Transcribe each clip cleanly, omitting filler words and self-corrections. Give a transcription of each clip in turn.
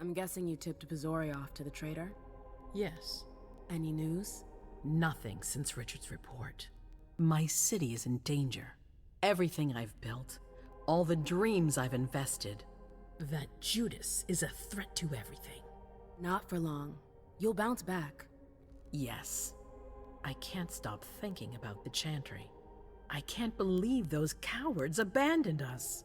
I'm guessing you tipped Pizori off to the traitor? Yes. Any news? Nothing since Richard's report. My city is in danger. Everything I've built, all the dreams I've invested. That Judas is a threat to everything. Not for long. You'll bounce back. Yes. I can't stop thinking about the Chantry. I can't believe those cowards abandoned us.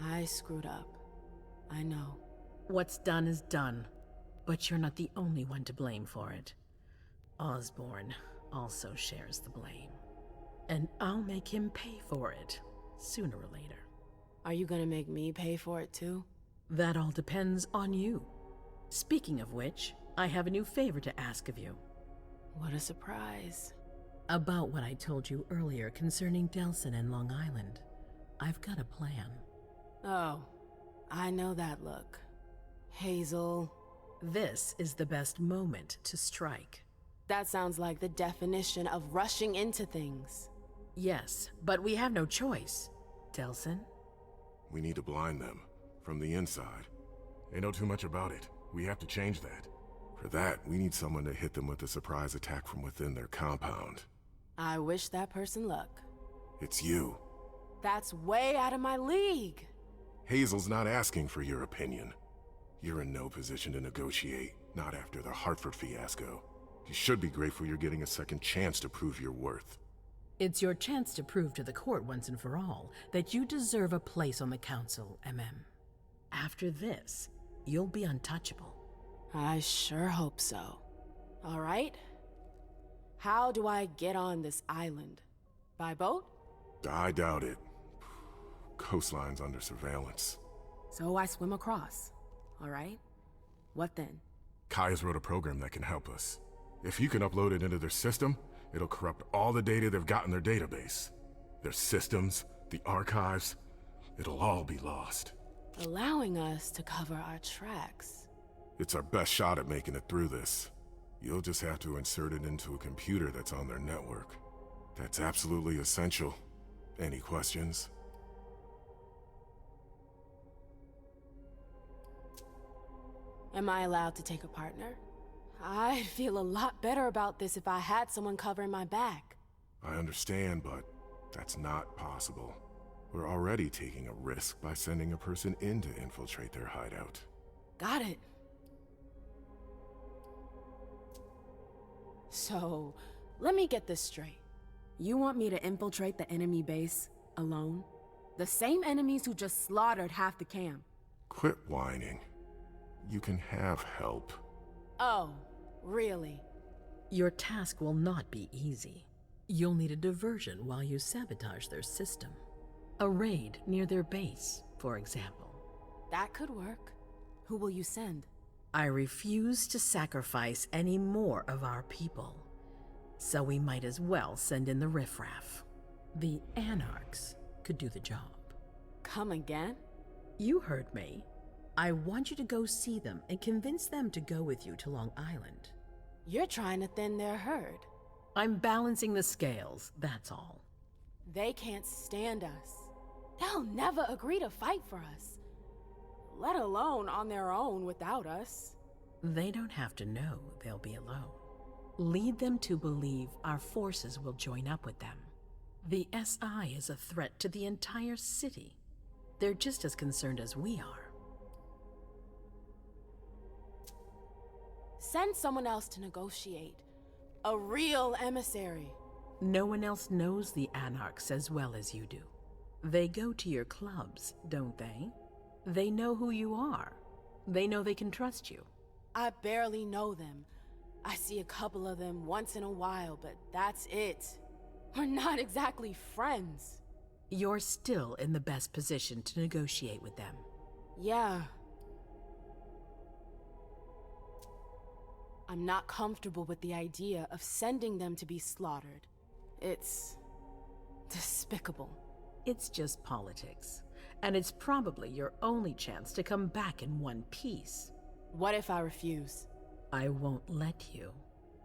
I screwed up. I know. What's done is done, but you're not the only one to blame for it. Osborn also shares the blame. And I'll make him pay for it, sooner or later. Are you gonna make me pay for it too? That all depends on you. Speaking of which, I have a new favor to ask of you. What a surprise. About what I told you earlier concerning Delson and Long Island. I've got a plan. Oh, I know that look. Hazel. This is the best moment to strike. That sounds like the definition of rushing into things. Yes, but we have no choice. Delson? We need to blind them, from the inside. They know too much about it. We have to change that. For that, we need someone to hit them with a surprise attack from within their compound. I wish that person luck. It's you. That's way out of my league. Hazel's not asking for your opinion. You're in no position to negotiate, not after the Hartford fiasco. You should be grateful you're getting a second chance to prove your worth. It's your chance to prove to the court once and for all that you deserve a place on the council, MM. After this, you'll be untouchable. I sure hope so. All right. How do I get on this island? By boat? I doubt it. Coastline's under surveillance. So I swim across. All right. What then? Kaya's wrote a program that can help us. If you can upload it into their system, it'll corrupt all the data they've got in their database. Their systems, the archives, it'll all be lost. Allowing us to cover our tracks. It's our best shot at making it through this. You'll just have to insert it into a computer that's on their network. That's absolutely essential. Any questions? Am I allowed to take a partner? I'd feel a lot better about this if I had someone covering my back. I understand, but that's not possible. We're already taking a risk by sending a person in to infiltrate their hideout. Got it. So, let me get this straight. You want me to infiltrate the enemy base alone? The same enemies who just slaughtered half the camp. Quit whining. You can have help. Oh, really? Your task will not be easy. You'll need a diversion while you sabotage their system. A raid near their base, for example. That could work. Who will you send? I refuse to sacrifice any more of our people. So we might as well send in the riffraff. The Anarchs could do the job. Come again? You heard me. I want you to go see them and convince them to go with you to Long Island. You're trying to thin their herd. I'm balancing the scales, that's all. They can't stand us. They'll never agree to fight for us, let alone on their own without us. They don't have to know they'll be alone. Lead them to believe our forces will join up with them. The SI is a threat to the entire city. They're just as concerned as we are. Send someone else to negotiate. A real emissary. No one else knows the Anarchs as well as you do. They go to your clubs, don't they? They know who you are. They know they can trust you. I barely know them. I see a couple of them once in a while, but that's it. We're not exactly friends. You're still in the best position to negotiate with them. Yeah. I'm not comfortable with the idea of sending them to be slaughtered. It's despicable. It's just politics, and it's probably your only chance to come back in one piece. What if I refuse? I won't let you.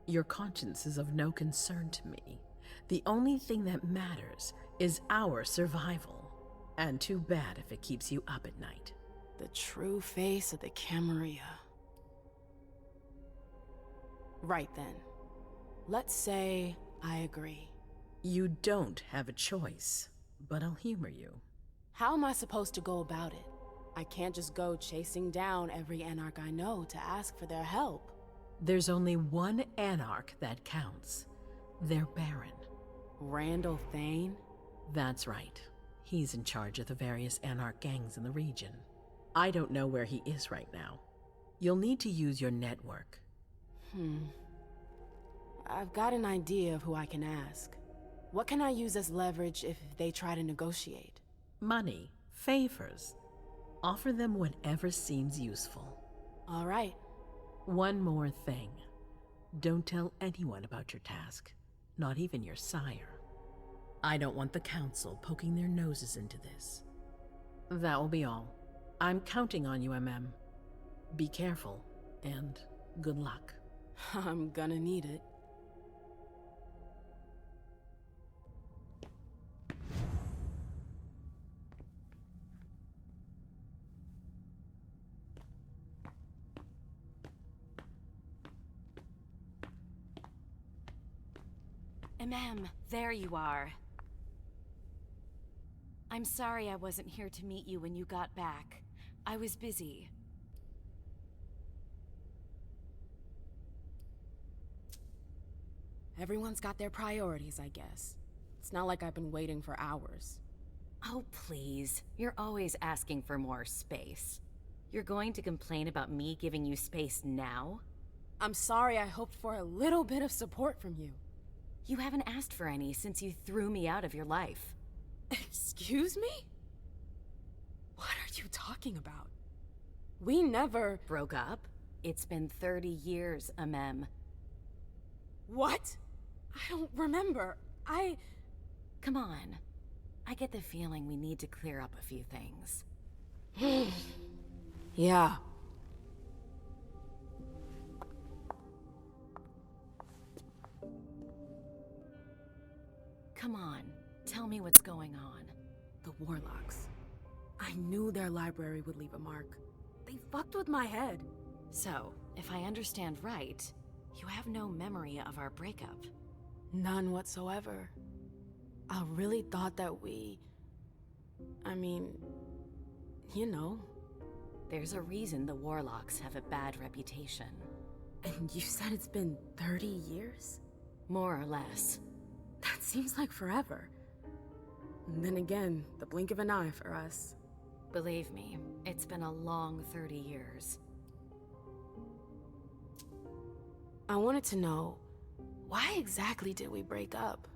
Your conscience is of no concern to me. The only thing that matters is our survival. And too bad if it keeps you up at night. The true face of the Camarilla. Right then. Let's say I agree. You don't have a choice, but I'll humor you. How am I supposed to go about it? I can't just go chasing down every Anarch I know to ask for their help. There's only one Anarch that counts. Their Baron. Randall Thane? That's right. He's in charge of the various Anarch gangs in the region. I don't know where he is right now. You'll need to use your network. I've got an idea of who I can ask. What can I use as leverage if they try to negotiate? Money, favors. Offer them whatever seems useful. All right. One more thing. Don't tell anyone about your task, not even your sire. I don't want the Council poking their noses into this. That will be all. I'm counting on you, MM. Be careful, and good luck. I'm gonna need it. MM, there you are. I'm sorry I wasn't here to meet you when you got back. I was busy. Everyone's got their priorities, I guess. It's not like I've been waiting for hours. Oh, please. You're always asking for more space. You're going to complain about me giving you space now? I'm sorry, I hoped for a little bit of support from you. You haven't asked for any since you threw me out of your life. Excuse me? What are you talking about? We never... Broke up? It's been 30 years, MM. What? I don't remember. Come on. I get the feeling we need to clear up a few things. Yeah. Come on, tell me what's going on. The Warlocks. I knew their library would leave a mark. They fucked with my head. So, if I understand right, you have no memory of our breakup. None whatsoever. I really thought that I mean, you know. There's a reason the Warlocks have a bad reputation. And you said it's been 30 years? More or less. That seems like forever. And then again, the blink of an eye for us. Believe me, it's been a long 30 years. I wanted to know, why exactly did we break up?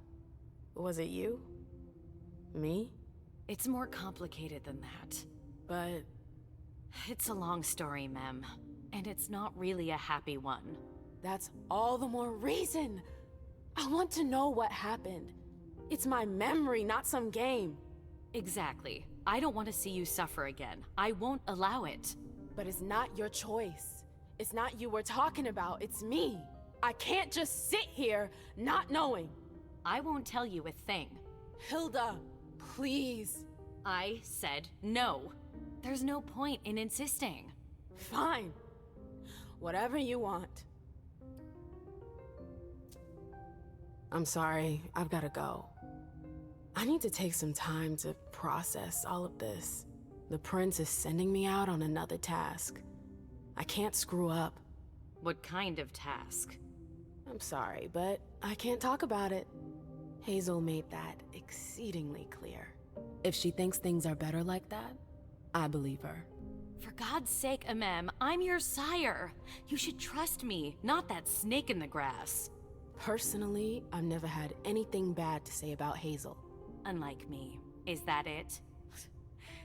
Was it you? Me? It's more complicated than that. But... It's a long story, Mem. And it's not really a happy one. That's all the more reason! I want to know what happened. It's my memory, not some game. Exactly. I don't want to see you suffer again. I won't allow it. But it's not your choice. It's not you we're talking about, it's me. I can't just sit here not knowing. I won't tell you a thing. Hilda, please. I said no. There's no point in insisting. Fine. Whatever you want. I'm sorry, I've gotta go. I need to take some time to process all of this. The prince is sending me out on another task. I can't screw up. What kind of task? I'm sorry, but I can't talk about it. Hazel made that exceedingly clear. If she thinks things are better like that, I believe her. For God's sake, Amem, I'm your sire. You should trust me, not that snake in the grass. Personally, I've never had anything bad to say about Hazel. Unlike me. Is that it?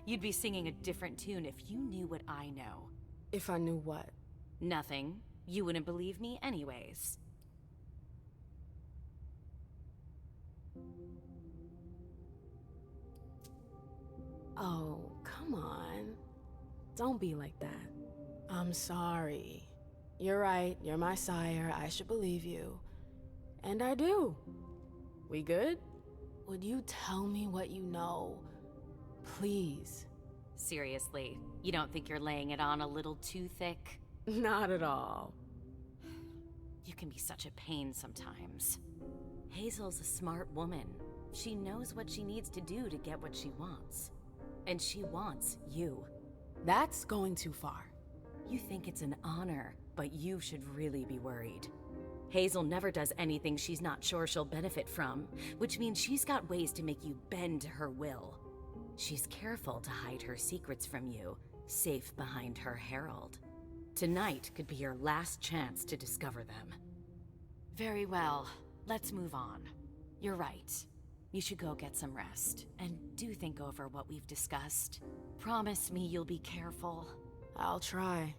You'd be singing a different tune if you knew what I know. If I knew what? Nothing. You wouldn't believe me anyways. Oh, come on. Don't be like that. I'm sorry. You're right, you're my sire, I should believe you. And I do. We good? would you tell me what you know? Please. Seriously, you don't think you're laying it on a little too thick? Not at all. You can be such a pain sometimes. Hazel's a smart woman. She knows what she needs to do to get what she wants. And she wants you. That's going too far. You think it's an honor, but you should really be worried. Hazel never does anything she's not sure she'll benefit from, which means she's got ways to make you bend to her will. She's careful to hide her secrets from you, safe behind her herald. Tonight could be your last chance to discover them. Very well, let's move on. You're right. You should go get some rest, and do think over what we've discussed. Promise me you'll be careful. I'll try.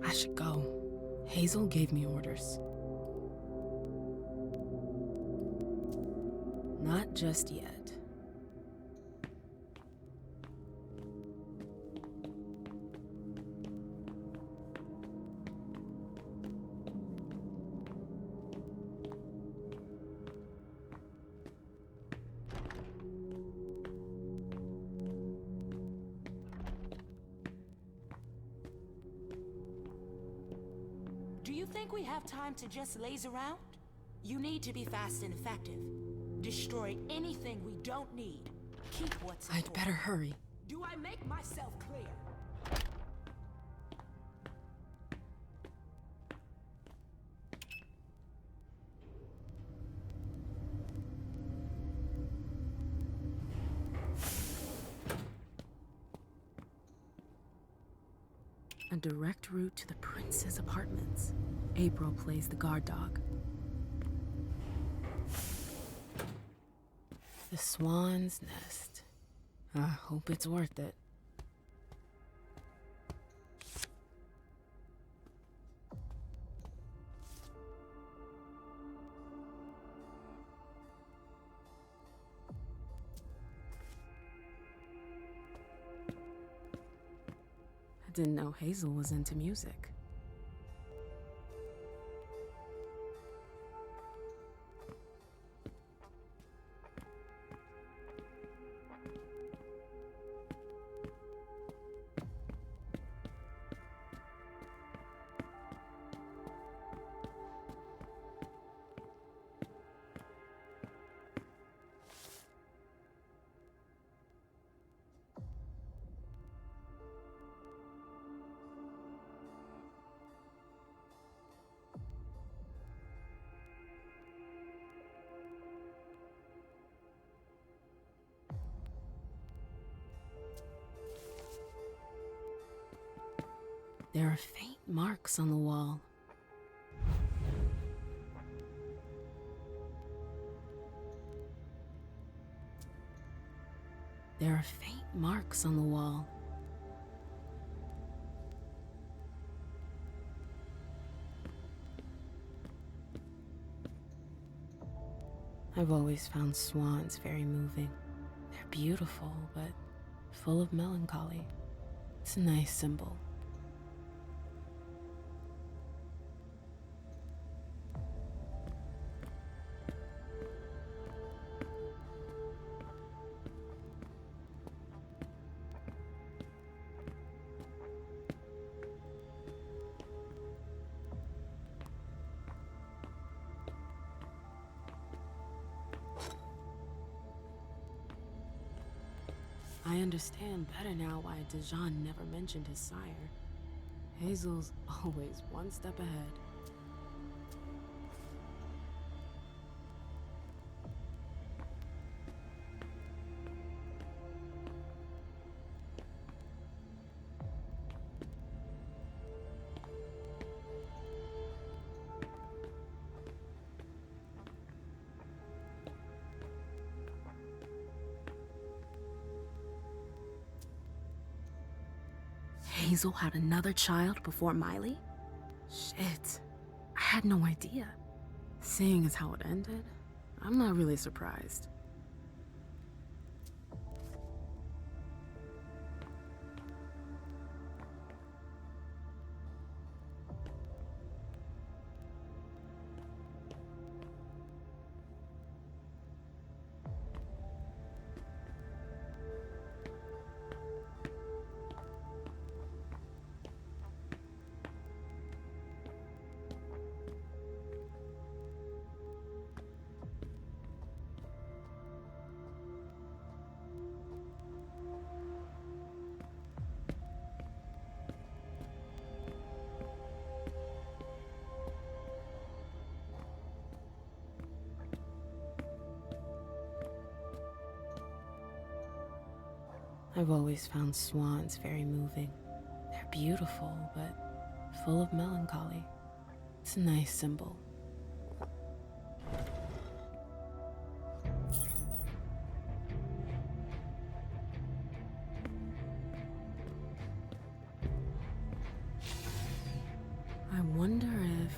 I should go. Hazel gave me orders. Not just yet. Do you think we have time to just laze around? You need to be fast and effective. Destroy anything we don't need. Keep what's I'd important. better hurry. Do I make myself clear? A direct route to the prince's apartments. April plays the guard dog. The swan's nest. I hope it's worth it. I didn't know Hazel was into music. There are faint marks on the wall. There are faint marks on the wall. I've always found swans very moving. They're beautiful, but full of melancholy. It's a nice symbol. I understand better now why Dijon never mentioned his sire. Hazel's always one step ahead. Hazel had another child before Miley? Shit, I had no idea. Seeing as how it ended, I'm not really surprised. I've always found swans very moving. They're beautiful, but full of melancholy. It's a nice symbol. I wonder if...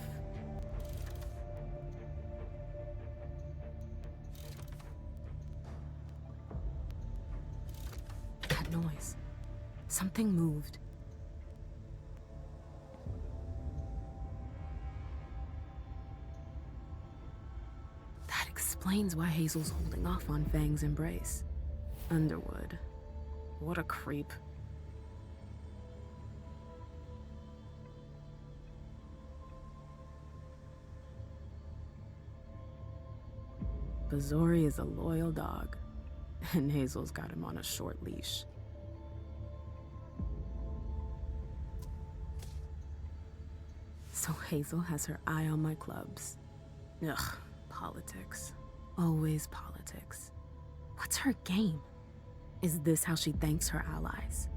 That noise. Something moved. That explains why Hazel's holding off on Fang's embrace. Underwood. What a creep. Bazori is a loyal dog, and Hazel's got him on a short leash. So Hazel has her eye on my clubs. Ugh, politics. Always politics. What's her game? Is this how she thanks her allies?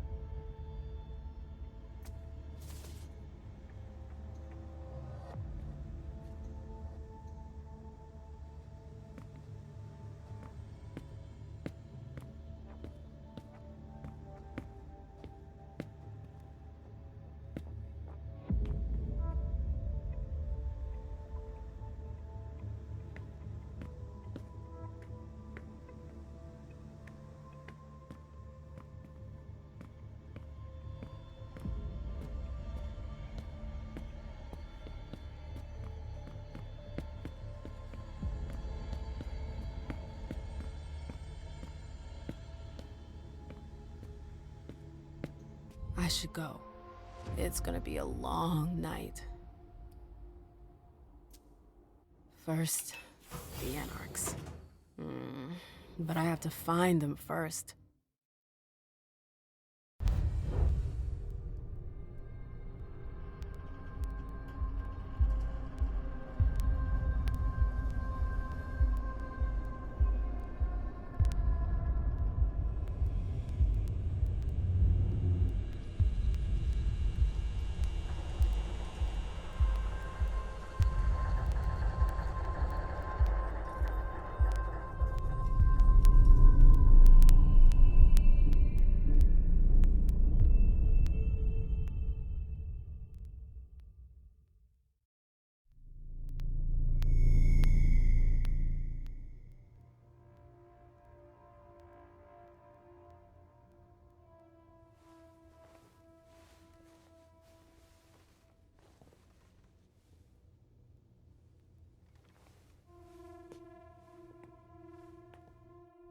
I should go. It's gonna be a long night. First, the Anarchs. But I have to find them first.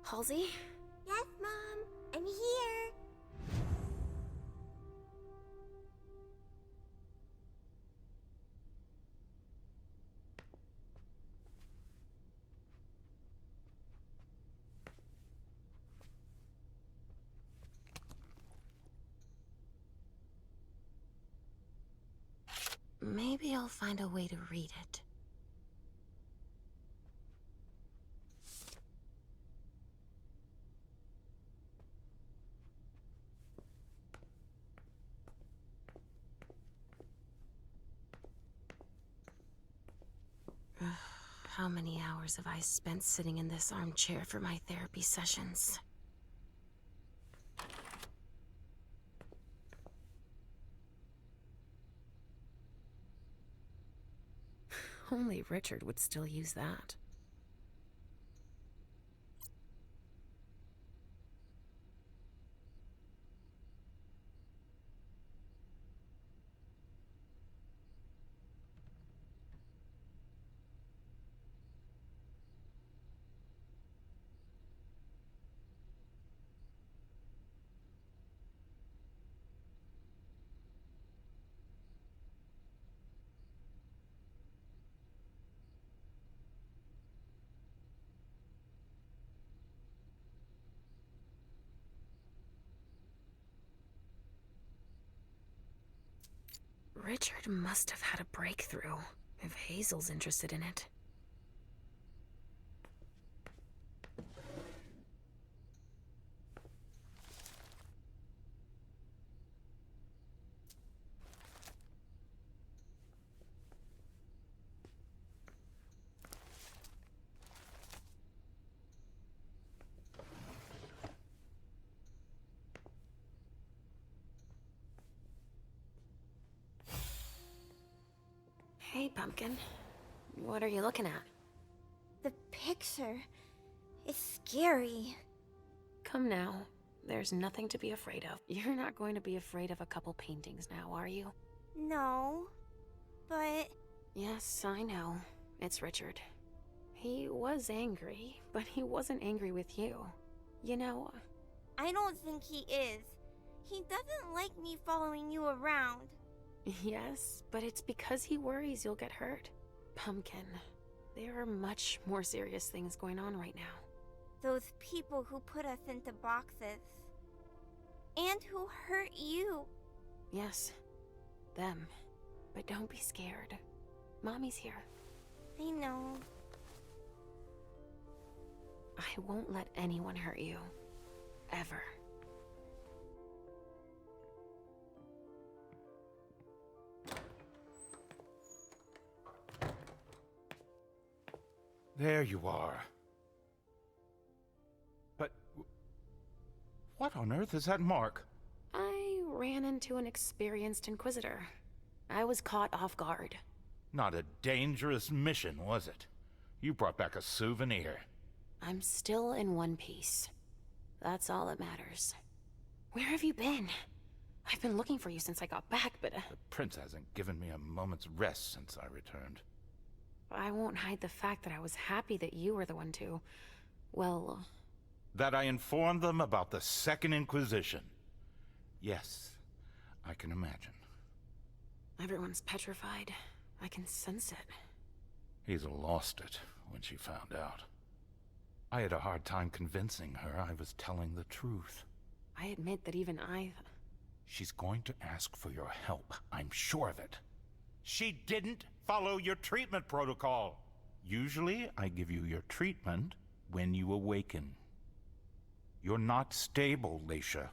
Halsey? Yes, Mom. I'm here. Maybe I'll find a way to read it. How many hours have I spent sitting in this armchair for my therapy sessions? Only Richard would still use that. Richard must have had a breakthrough, if Hazel's interested in it. Hey, Pumpkin. What are you looking at? The picture is scary. Come now. There's nothing to be afraid of. You're not going to be afraid of a couple paintings now, are you? No, but... Yes, I know. It's Richard. He was angry, but he wasn't angry with you. You know... I don't think he is. He doesn't like me following you around. Yes, but it's because he worries you'll get hurt. Pumpkin, there are much more serious things going on right now. Those people who put us into boxes. And who hurt you. Yes, them. But don't be scared. Mommy's here. I know. I won't let anyone hurt you. Ever. There you are. But... what on earth is that mark? I ran into an experienced Inquisitor. I was caught off guard. Not a dangerous mission, was it? You brought back a souvenir. I'm still in one piece. That's all that matters. Where have you been? I've been looking for you since I got back, but... The prince hasn't given me a moment's rest since I returned. I won't hide the fact that I was happy that you were the one to... well... That I informed them about the Second Inquisition. Yes, I can imagine. Everyone's petrified. I can sense it. Hazel lost it when she found out. I had a hard time convincing her I was telling the truth. I admit that even I... She's going to ask for your help, I'm sure of it. She didn't follow your treatment protocol. Usually, I give you your treatment when you awaken. You're not stable, Leysha.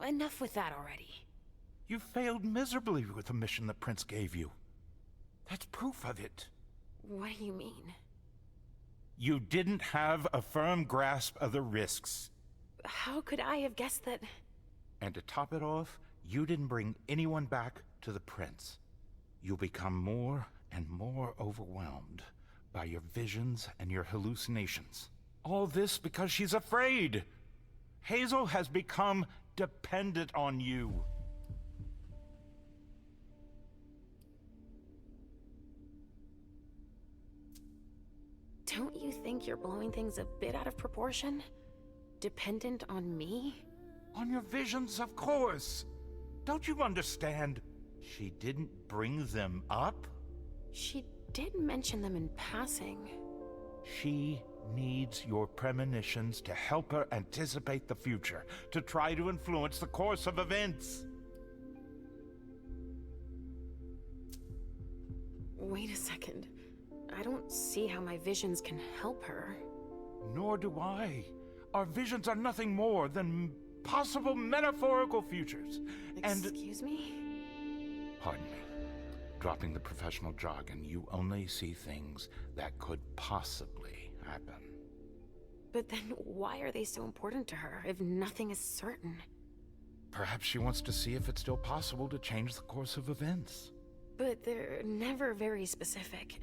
Enough with that already. You failed miserably with the mission the prince gave you. That's proof of it. What do you mean? You didn't have a firm grasp of the risks. How could I have guessed that... And to top it off, you didn't bring anyone back to the prince. You'll become more and more overwhelmed by your visions and your hallucinations. All this because she's afraid. Hazel has become dependent on you. Don't you think you're blowing things a bit out of proportion? dependent on me? On your visions, of course. Don't you understand? She didn't bring them up. She did mention them in passing. She needs your premonitions to help her anticipate the future, to try to influence the course of events. Wait a second. I don't see how my visions can help her. Nor do I. Our visions are nothing more than possible metaphorical futures. Excuse me? Pardon me. Dropping the professional jargon, you only see things that could possibly happen. But then why are they so important to her if nothing is certain? Perhaps she wants to see if it's still possible to change the course of events. But they're never very specific.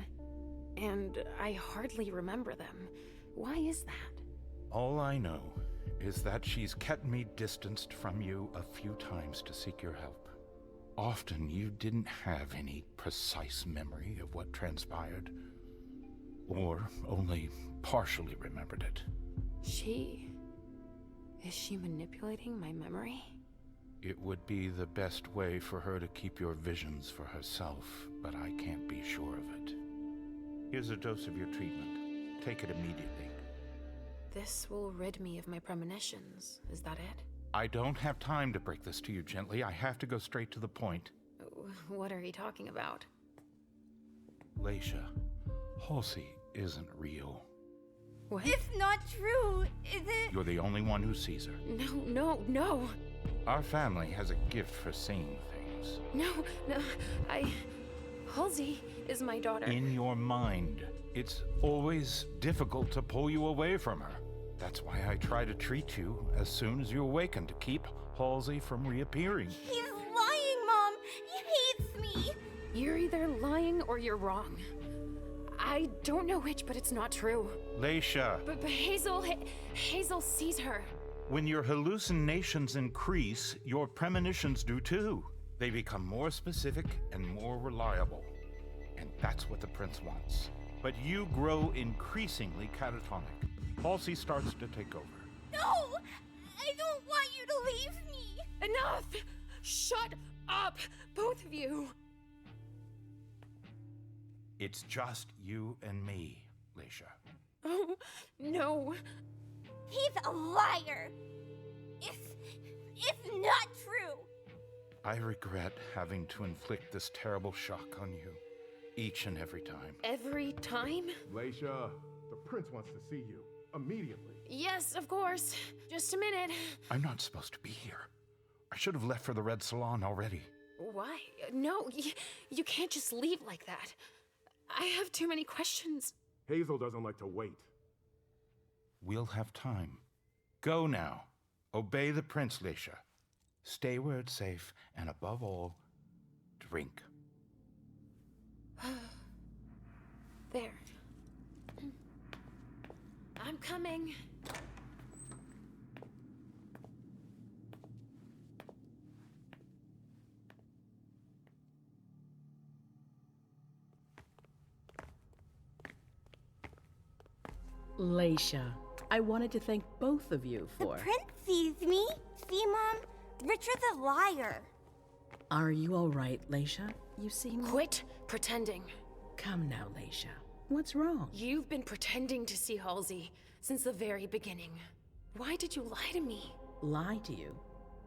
And I hardly remember them. Why is that? All I know is that she's kept me distanced from you a few times to seek your help. Often you didn't have any precise memory of what transpired, or only partially remembered it. Is she manipulating my memory? It would be the best way for her to keep your visions for herself, but I can't be sure of it. Here's a dose of your treatment. Take it immediately. This will rid me of my premonitions. Is that it? I don't have time to break this to you gently. I have to go straight to the point. What are you talking about? Leysha, Halsey isn't real. What? It's not true, is it? You're the only one who sees her. No. Our family has a gift for seeing things. No, Halsey is my daughter. In your mind. It's always difficult to pull you away from her. That's why I try to treat you as soon as you awaken to keep Halsey from reappearing. He's lying, Mom! He hates me! You're either lying or you're wrong. I don't know which, but it's not true. Leysha, But Hazel sees her. when your hallucinations increase, your premonitions do too. They become more specific and more reliable. And that's what the prince wants. But you grow increasingly catatonic. Halsey starts to take over. No! I don't want you to leave me! Enough! Shut up, both of you. It's just you and me, Leysha. Oh, no. He's a liar! It's not true! I regret having to inflict this terrible shock on you, each and every time. Every time? Leysha, the prince wants to see you. Immediately. Yes, of course. Just a minute. I'm not supposed to be here. I should have left for the Red Salon already. Why? No, you can't just leave like that. I have too many questions. Hazel doesn't like to wait. We'll have time. Go now. Obey the prince, Leysha. Stay where it's safe, and above all, drink. There. I'm coming. Leysha, I wanted to thank both of you The for... prince sees me. See, Mom? Richard's a liar. Are you all right, Leysha? You seem... Quit pretending. Come now, Leysha. What's wrong? You've been pretending to see Halsey since the very beginning. Why did you lie to me? Lie to you?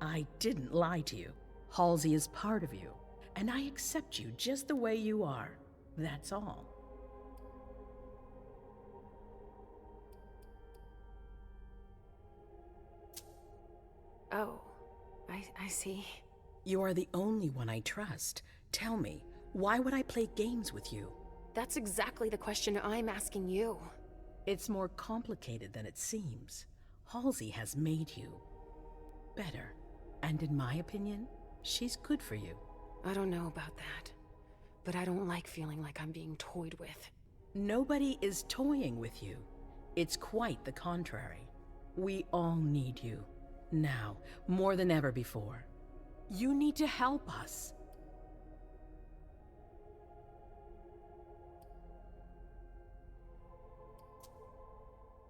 I didn't lie to you. Halsey is part of you, and I accept you just the way you are. That's all. Oh, I see. You are the only one I trust. Tell me, why would I play games with you? That's exactly the question I'm asking you. It's more complicated than it seems. Halsey has made you better. And in my opinion, she's good for you. I don't know about that, but I don't like feeling like I'm being toyed with. Nobody is toying with you. It's quite the contrary. We all need you. Now, more than ever before. You need to help us.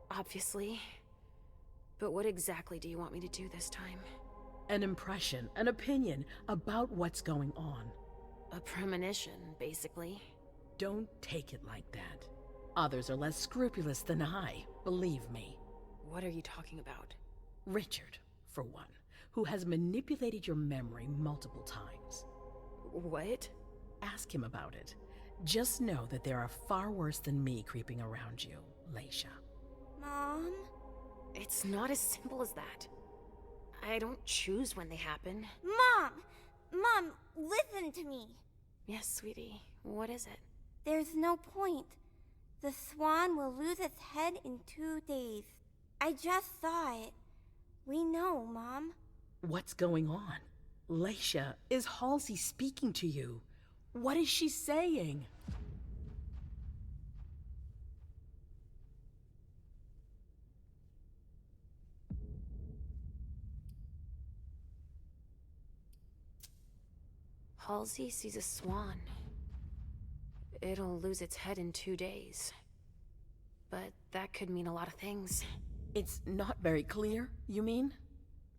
Obviously. But what exactly do you want me to do this time? An impression, an opinion about what's going on. A premonition, basically. Don't take it like that. Others are less scrupulous than I, believe me. What are you talking about? Richard, for one, who has manipulated your memory multiple times. What? Ask him about it. Just know that there are far worse than me creeping around you, Leysha. Mom? It's not as simple as that. I don't choose when they happen. Mom! Mom, listen to me. Yes, sweetie. What is it? There's no point. The swan will lose its head in 2 days. I just saw it. We know, Mom. What's going on? Leysha, is Halsey speaking to you? What is she saying? Halsey sees a swan. It'll lose its head in 2 days. But that could mean a lot of things. It's not very clear, you mean?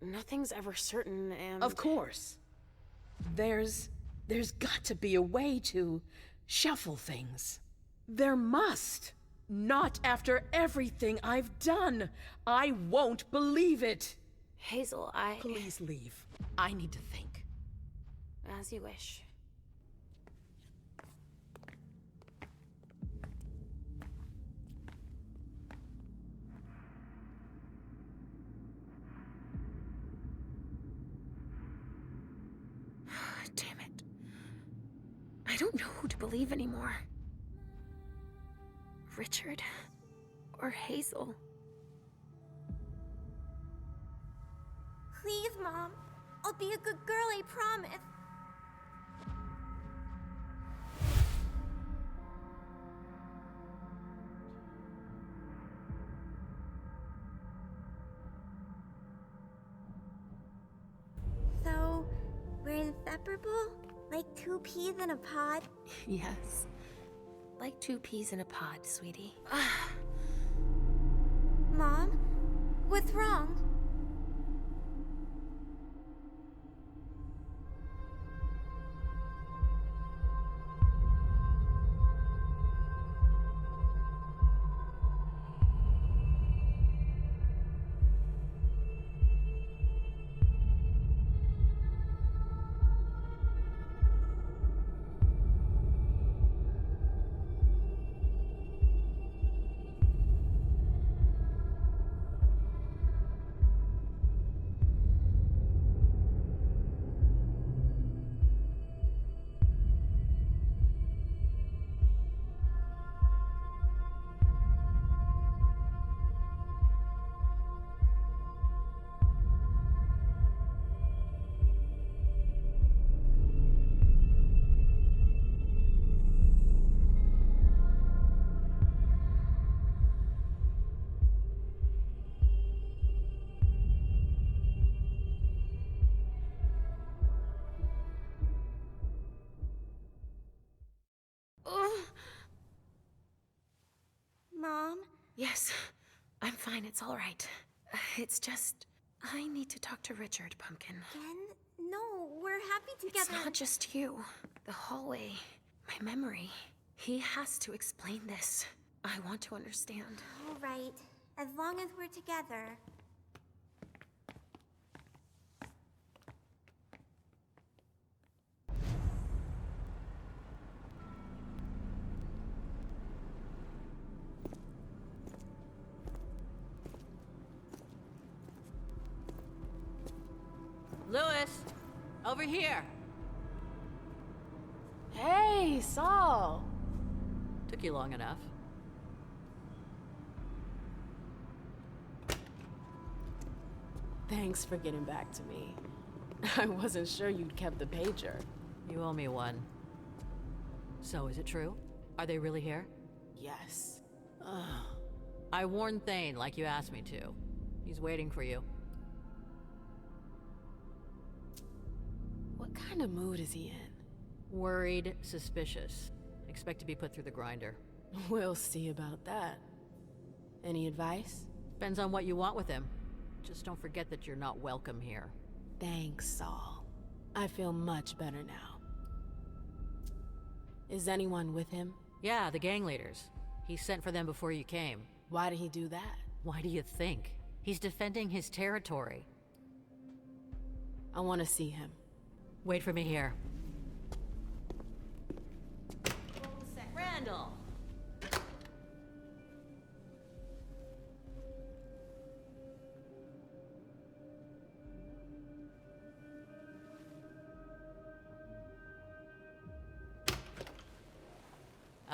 Nothing's ever certain, and... Of course. There's got to be a way to shuffle things. There must. Not after everything I've done. I won't believe it. Hazel, Please leave. I need to think. As you wish. Damn it. I don't know who to believe anymore. Richard or Hazel. Please, Mom. I'll be a good girl, I promise. So, we're inseparable? Like 2 peas in a pod? Yes. Like 2 peas in a pod, sweetie. Mom? What's wrong? Mom? Yes, I'm fine. It's all right. It's just, I need to talk to Richard, Pumpkin. Again? No, we're happy together. It's not just you. The hallway, my memory. He has to explain this. I want to understand. All right, as long as we're together. Lewis, over here. Hey, Saul. Took you long enough. Thanks for getting back to me. I wasn't sure you'd kept the pager. You owe me one. So, is it true? Are they really here? Yes. I warned Thane like you asked me to. He's waiting for you. What kind of mood is he in? Worried, suspicious. Expect to be put through the grinder. We'll see about that. Any advice? Depends on what you want with him. Just don't forget that you're not welcome here. Thanks, Saul. I feel much better now. Is anyone with him? Yeah, the gang leaders. He sent for them before you came. Why did he do that? Why do you think? He's defending his territory. I want to see him. Wait for me here. Randall!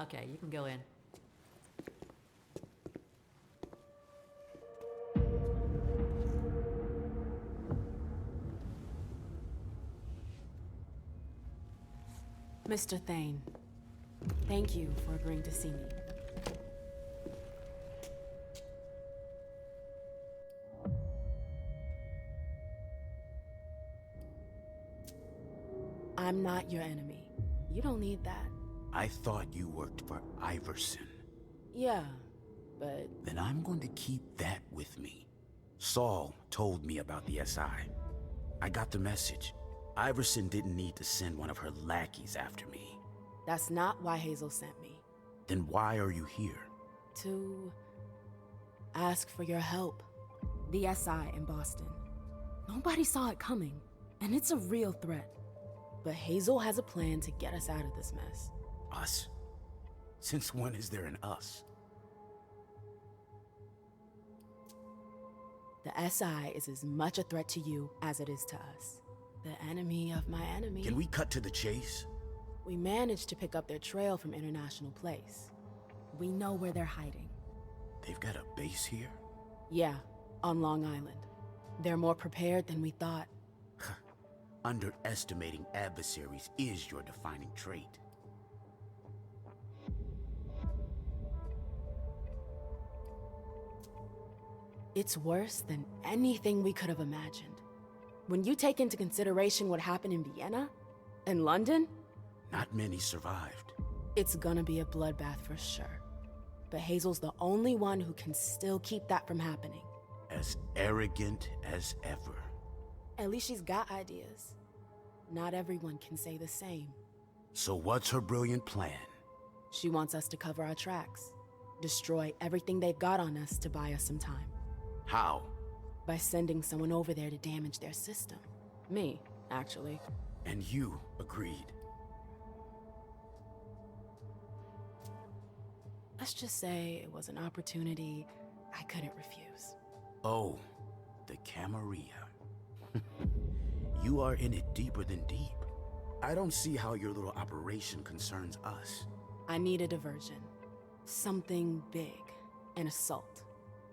Okay, you can go in. Mr. Thane, thank you for agreeing to see me. I'm not your enemy. You don't need that. I thought you worked for Iversen. Yeah, but... Then I'm going to keep that with me. Saul told me about the SI. I got the message. Iversen didn't need to send one of her lackeys after me. That's not why Hazel sent me. Then why are you here? To... ask for your help. The SI in Boston. Nobody saw it coming, and it's a real threat. But Hazel has a plan to get us out of this mess. Us? Since when is there an us? The SI is as much a threat to you as it is to us. The enemy of my enemy. Can we cut to the chase? We managed to pick up their trail from International Place. We know where they're hiding. They've got a base here? Yeah, on Long Island. They're more prepared than we thought. Underestimating adversaries is your defining trait. It's worse than anything we could have imagined. When you take into consideration what happened in Vienna and London, Not many survived. it's gonna be a bloodbath for sure. But Hazel's the only one who can still keep that from happening. As arrogant as ever. At least she's got ideas. Not everyone can say the same. So what's her brilliant plan? She wants us to cover our tracks. Destroy everything they've got on us to buy us some time. How? By sending someone over there to damage their system. Me, actually. And you agreed. Let's just say it was an opportunity I couldn't refuse. Oh, the Camarilla. You are in it deeper than deep. I don't see how your little operation concerns us. I need a diversion. Something big. An assault.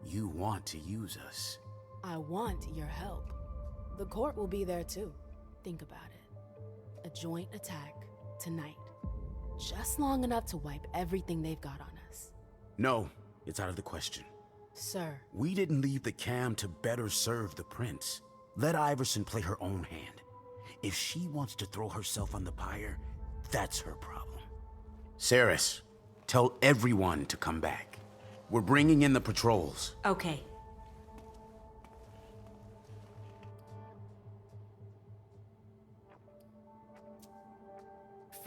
You want to use us. I want your help. The court will be there too. Think about it. A joint attack tonight. Just long enough to wipe everything they've got on us. No, it's out of the question. Sir, We didn't leave the Cam to better serve the Prince. Let Iversen play her own hand. If she wants to throw herself on the pyre, that's her problem. Saris, tell everyone to come back. We're bringing in the patrols. Okay.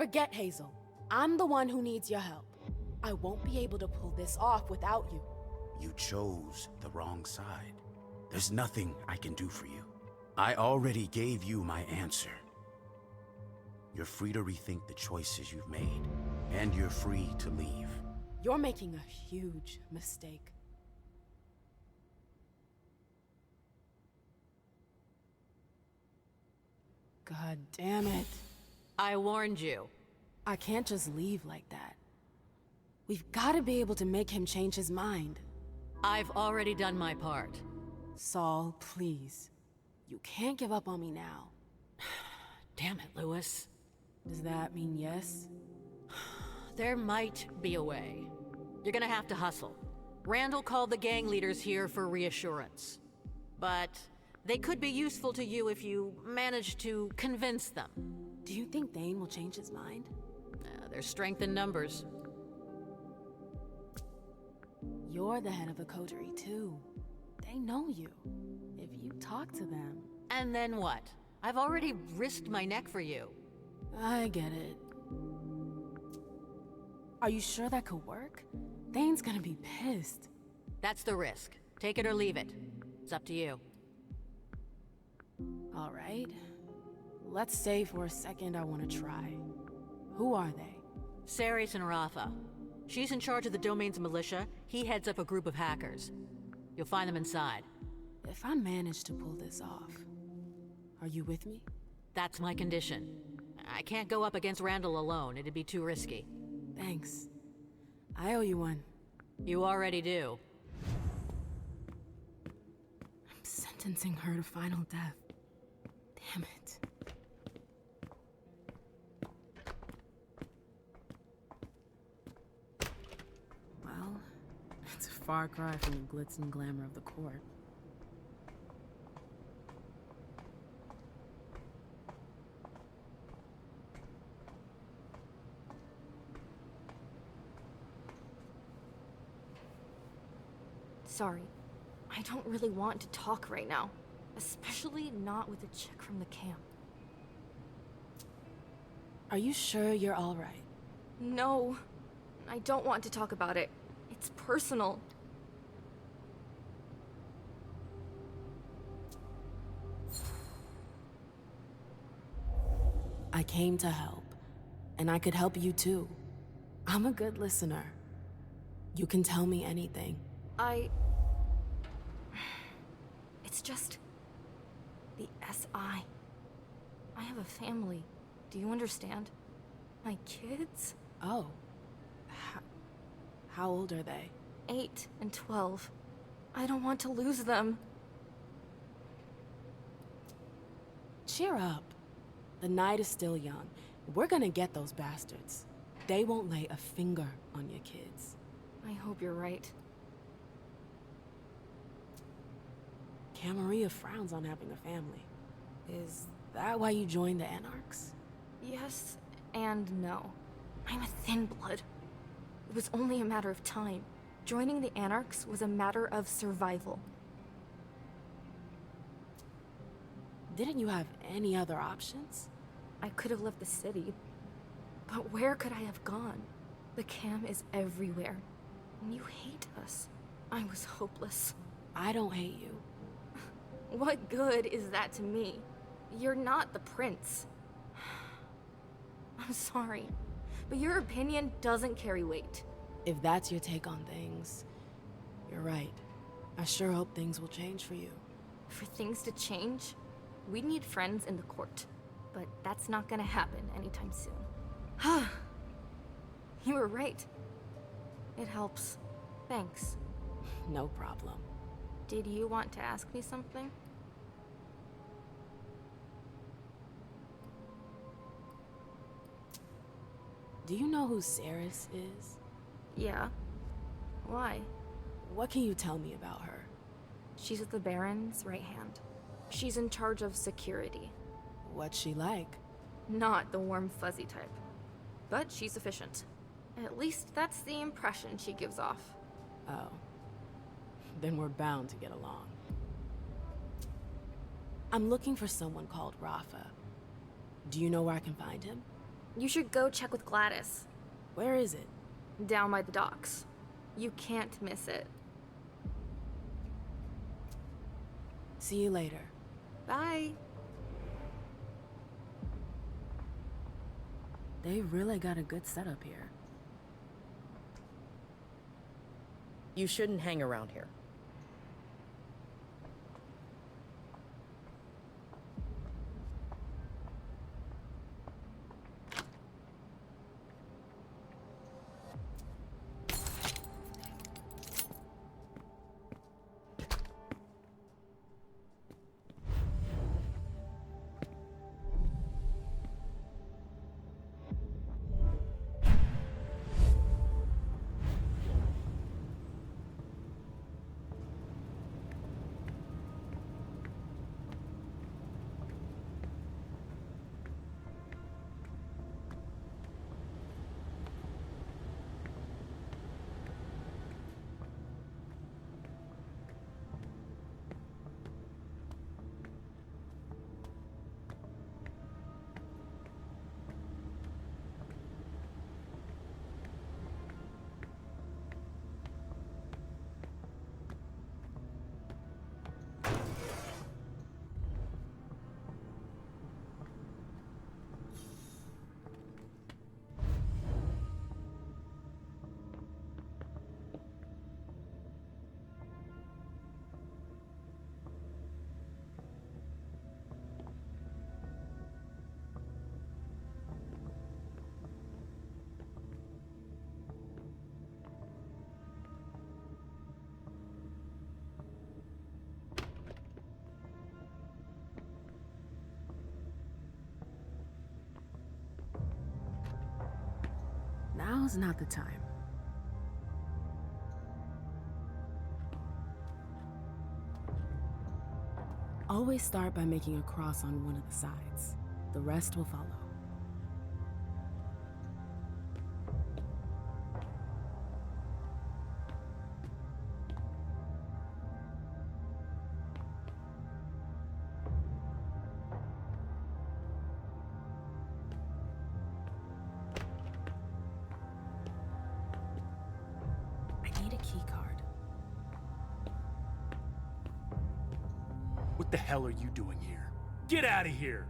forget Hazel. I'm the one who needs your help. I won't be able to pull this off without you. You chose the wrong side. There's nothing I can do for you. I already gave you my answer. You're free to rethink the choices you've made, and you're free to leave. You're making a huge mistake. God damn it. I warned you. I can't just leave like that. We've got to be able to make him change his mind. I've already done my part. Saul, please. You can't give up on me now. Damn it, Lewis. Does that mean yes? There might be a way. You're gonna have to hustle. Randall called the gang leaders here for reassurance. But they could be useful to you if you manage to convince them. Do you think Thane will change his mind? There's strength in numbers. You're the head of a coterie, too. They They know you. If you talk to them... And then what? I've already risked my neck for you. I get it. Are you sure that could work? Thane's gonna be pissed. That's the risk. Take it or leave it. It's up to you. All right. Let's say for a second I want to try. Who are they? Ceres and Rafa. She's in charge of the domain's militia. He heads up a group of hackers. You'll find them inside. If I manage to pull this off, are you with me? That's my condition. I can't go up against Randall alone. It'd be too risky. Thanks. I owe you one. You already do. I'm sentencing her to final death. Damn it. Well, it's a far cry from the glitz and glamour of the court. Sorry. I don't really want to talk right now. Especially not with a chick from the camp. Are you sure you're all right? No. I don't want to talk about it. It's personal. I came to help, and I could help you too. I'm a good listener. You can tell me anything. It's just... the SI. I have a family. Do you understand? My kids? Oh. How old are they? 8 and 12. I don't want to lose them. Cheer up. The night is still young. We're gonna get those bastards. They won't lay a finger on your kids. I hope you're right. Camarilla frowns on having a family. Is that why you joined the Anarchs? Yes and no. I'm a thin blood. It was only a matter of time. Joining the Anarchs was a matter of survival. Didn't you have any other options? I could have left the city. But where could I have gone? The cam is everywhere. And you hate us. I was hopeless. I don't hate you. What good is that to me? You're not the prince. I'm sorry, but your opinion doesn't carry weight. If that's your take on things, you're right. I sure hope things will change for you. For things to change, we need friends in the court. But that's not gonna happen anytime soon. You were right. It helps. Thanks. No problem. Did you want to ask me something? Do you know who Ceres is? Yeah. Why? What can you tell me about her? She's the Baron's right hand. She's in charge of security. What's she like? Not the warm, fuzzy type. But she's efficient. At least that's the impression she gives off. Oh. Then we're bound to get along. I'm looking for someone called Rafa. Do you know where I can find him? You should go check with Gladys. Where is it? Down by the docks. You can't miss it. See you later. Bye. They really got a good setup here. You shouldn't hang around here. now's not the time. Always start by making a cross on one of the sides. The rest will follow. I need a key card. What the hell are you doing here? Get out of here!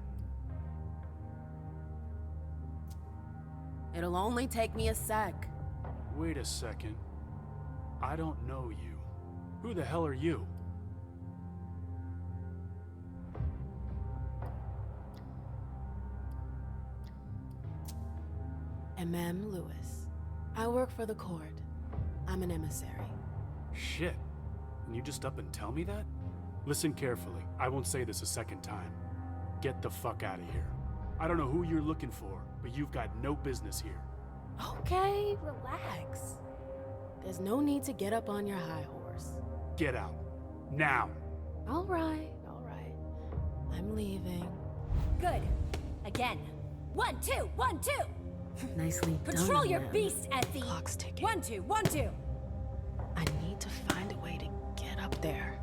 It'll only take me a sec. Wait a second. I don't know you. Who the hell are you? MM Lewis. I work for the court. I'm an emissary. Shit. Can you just up and tell me that? Listen carefully. I won't say this a second time. Get the fuck out of here. I don't know who you're looking for, but you've got no business here. Okay, relax. There's no need to get up on your high horse. Get out. Now. All right. I'm leaving. Good. Again. 1, 2, 1, 2. Nicely done. Control your MM. beast, Effie. Clock's ticking. 1, 2, 1, 2. I need to find a way to get up there.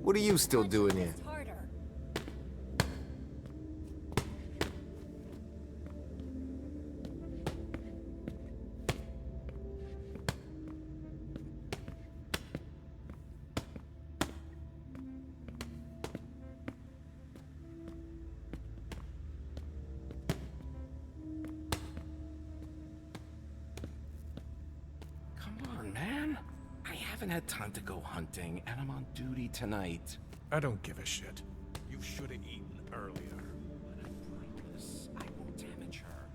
What are you still doing here? Harder. Come on, man. I haven't had time to go hunting, and I'm on duty tonight. I don't give a shit. You should have eaten earlier. But I promise I won't damage her.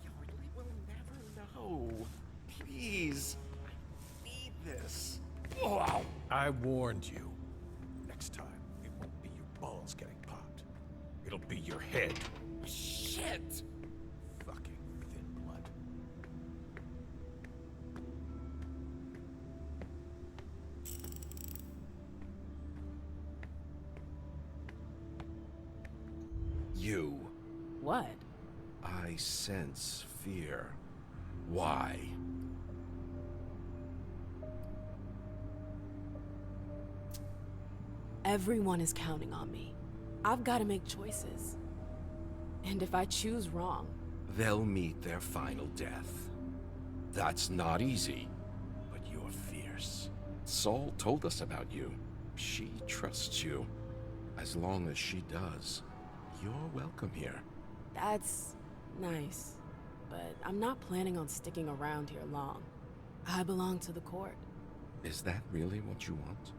You really will never know. Please. I need this. Oh. I warned you. Next time, it won't be your balls getting popped. It'll be your head. Shit. Fucking thin blood. You. What? I sense fear. Why? Everyone is counting on me. I've got to make choices. And if I choose wrong... They'll meet their final death. That's not easy, but you're fierce. Saul told us about you. She trusts you. As long as she does, you're welcome here. That's nice. But I'm not planning on sticking around here long. I belong to the court. Is that really what you want?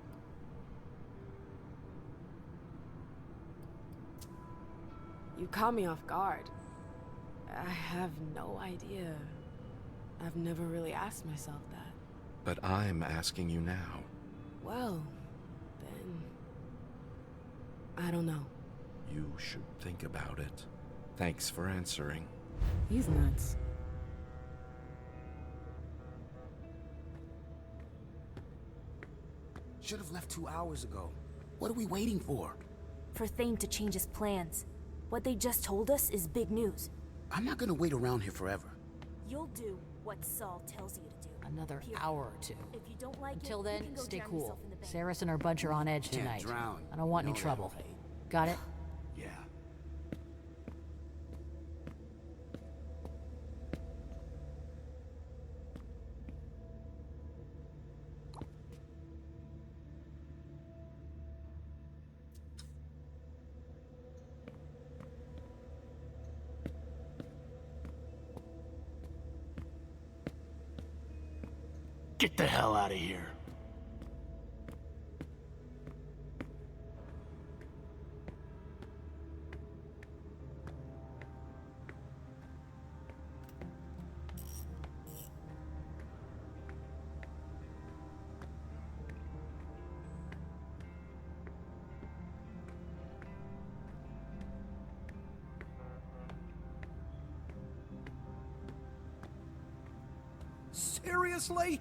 You caught me off guard. I have no idea. I've never really asked myself that. But I'm asking you now. Well, then... I don't know. You should think about it. Thanks for answering. He's nuts. Should have left 2 hours ago. What are we waiting for? For Thane to change his plans. What they just told us is big news. I'm not gonna wait around here forever. You'll do what Saul tells you to do. Another Period. hour or two. If you don't like Until it, you then, can go stay drown cool. yourself in the bay. Saris and her bunch are on edge Can't tonight. drown. I don't want any No, trouble. right? Got it? Yeah. Get the hell out of here. Seriously?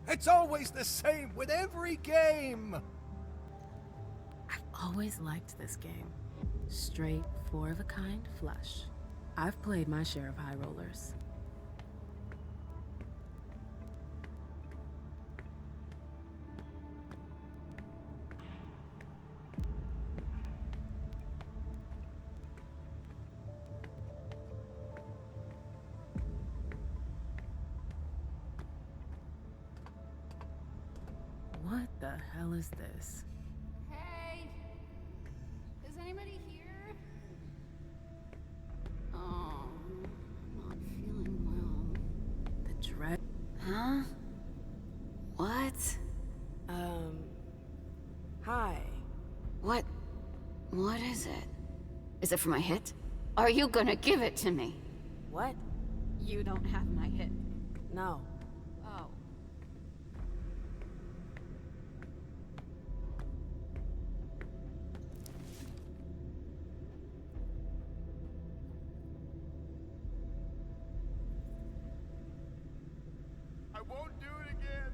It's always the same with every game! I've always liked this game. Straight, four-of-a-kind flush. I've played my share of high rollers. What the hell is this? Hey! Is anybody here? Oh, I'm not feeling well. The dread. Huh? What? Hi. What is it? Is it for my hit? Are you gonna give it to me? What? You don't have my hit. No. Oh. I won't do it again.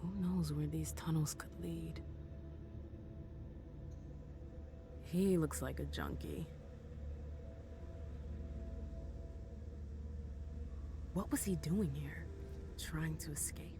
Who knows where these tunnels could lead? He looks like a junkie. What was he doing here? Trying to escape?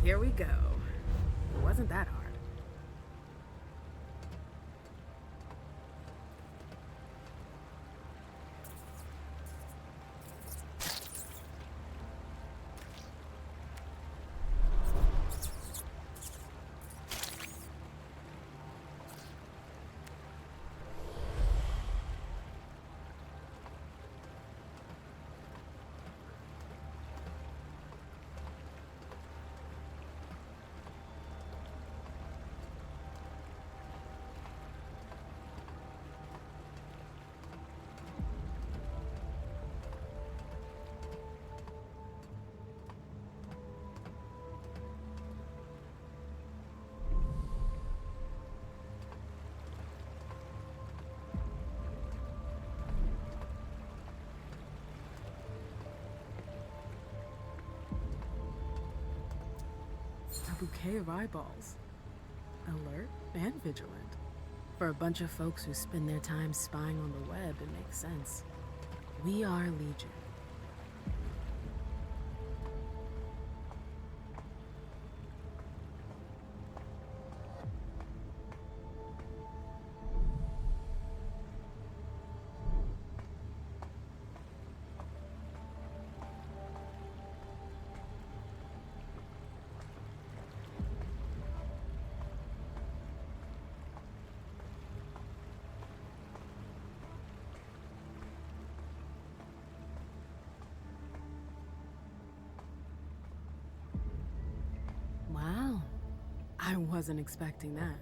Here we go. It wasn't that hard. A bouquet of eyeballs. Alert and vigilant. For a bunch of folks who spend their time spying on the web, it makes sense. We are Legion. Wow, I wasn't expecting that.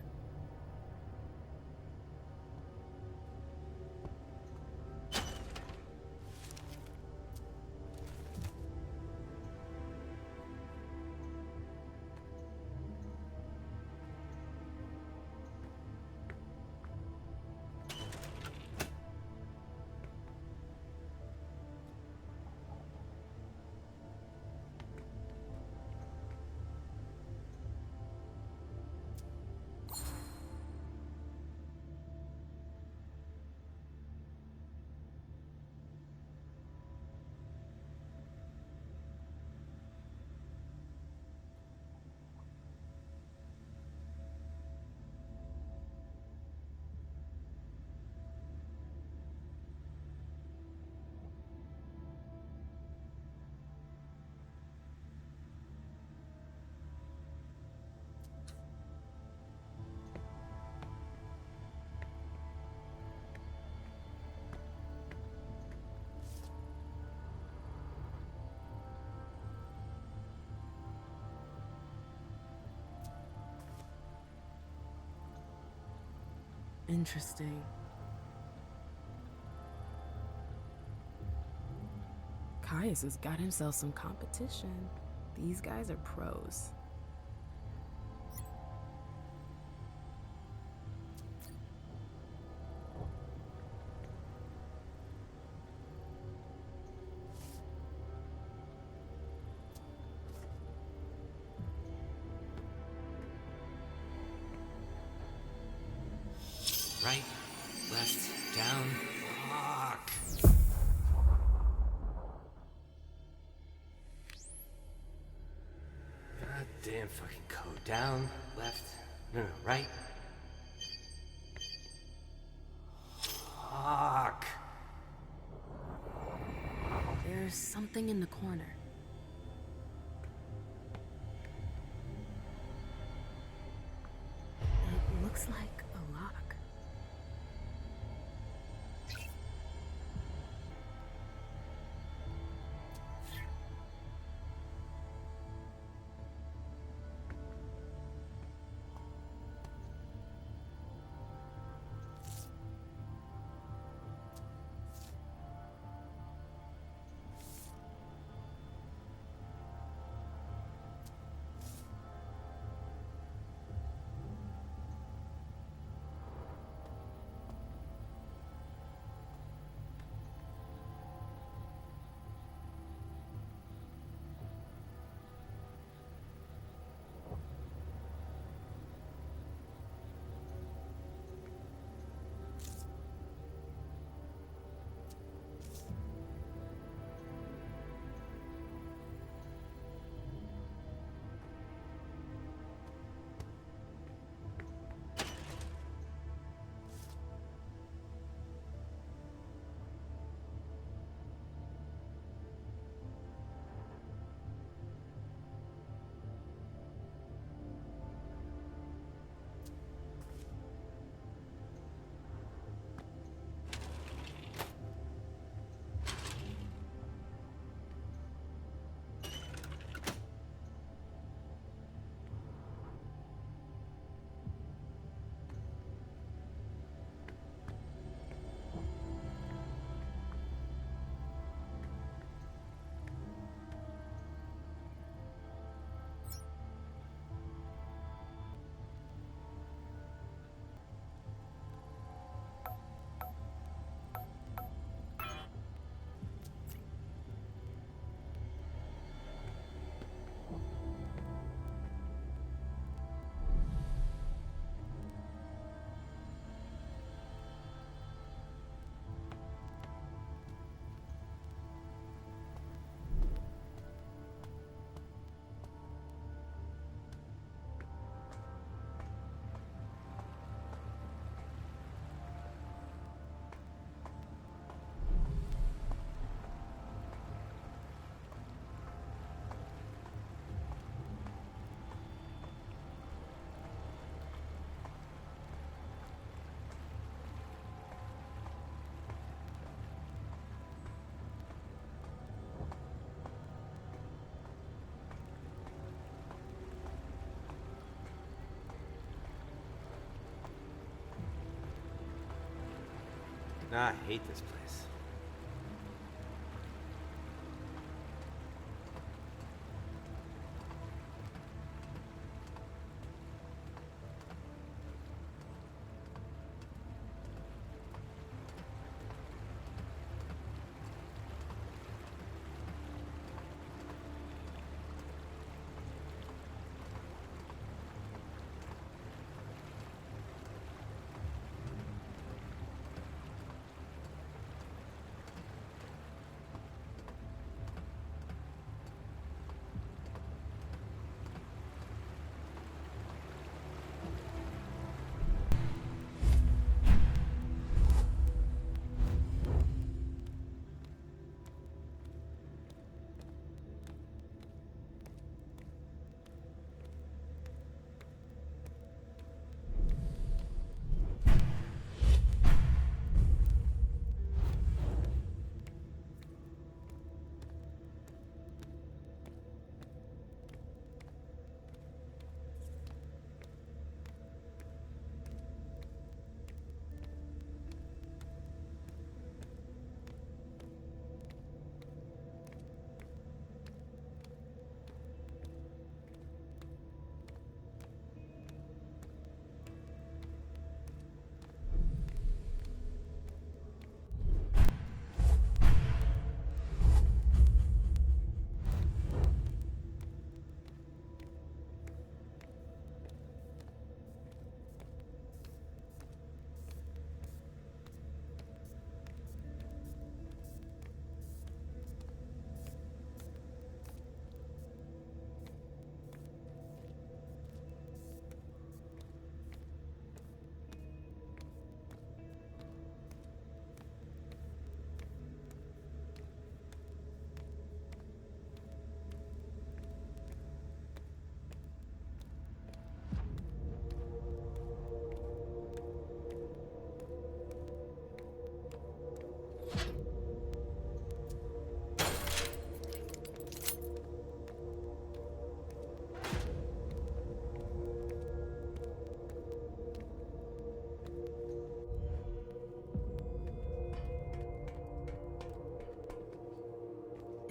Interesting. Caius has got himself some competition. These guys are pros. Right, left, down. Fuck. God damn fucking code. Down, left, no, right. Fuck. There's something in the corner. It looks like a lock. I hate this place.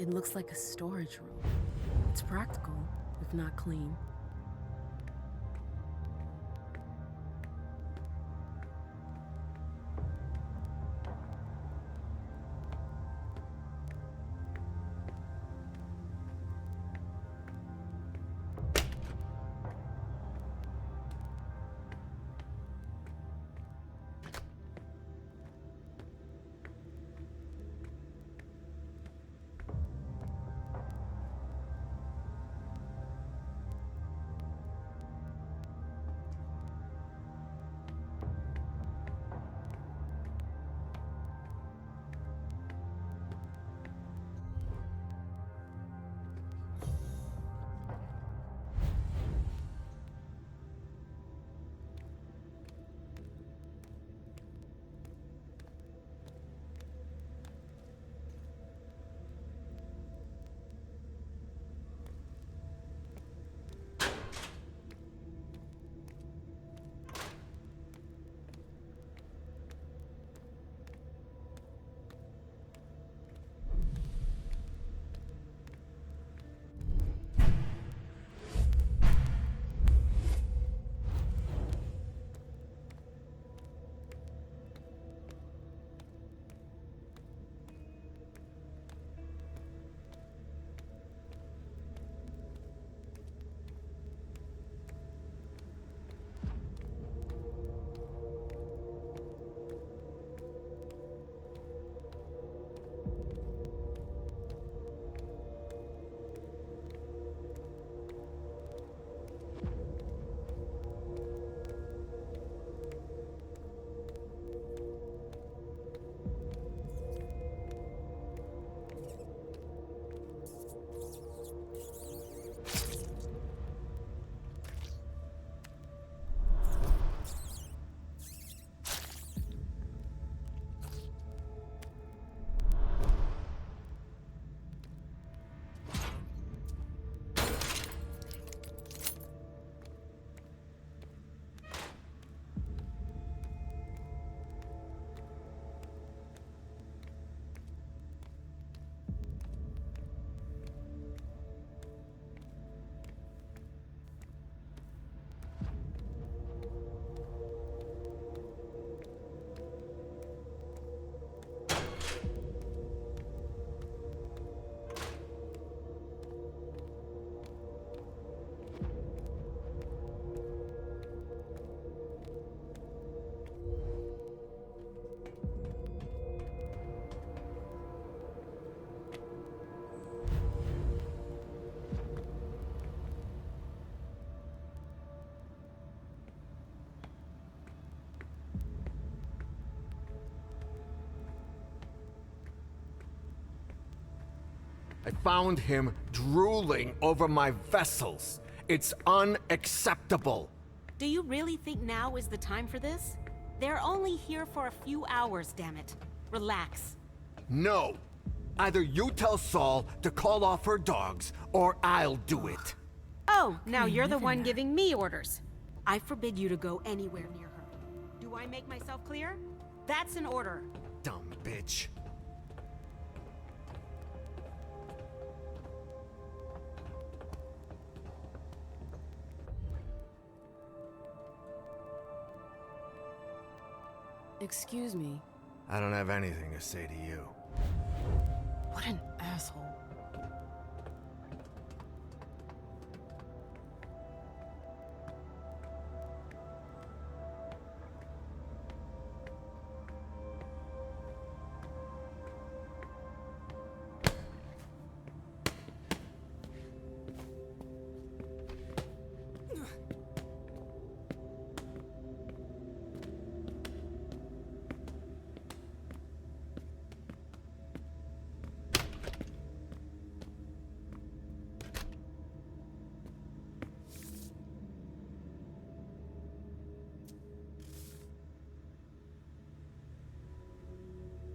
It looks like a storage room. It's practical, if not clean. found him drooling over my vessels. It's unacceptable. Do you really think now is the time for this? They're only here for a few hours, damn it. Relax. No. Either you tell Saul to call off her dogs, or I'll do it. Oh, now you're the one giving me orders. I forbid you to go anywhere near her. Do I make myself clear? That's an order. Dumb bitch. Excuse me. I don't have anything to say to you. What an asshole.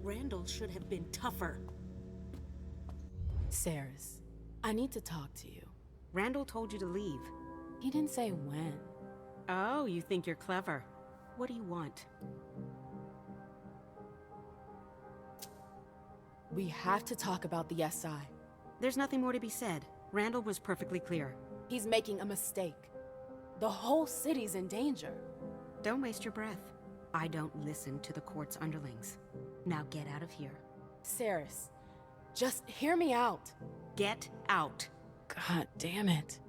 Randall should have been tougher. Saris, I need to talk to you. Randall told you to leave. He didn't say when. Oh, you think you're clever. What do you want? We have to talk about the SI. There's nothing more to be said. Randall was perfectly clear. He's making a mistake. The whole city's in danger. Don't waste your breath. I don't listen to the court's underlings. Now get out of here. Saris, just hear me out. Get out. God damn it.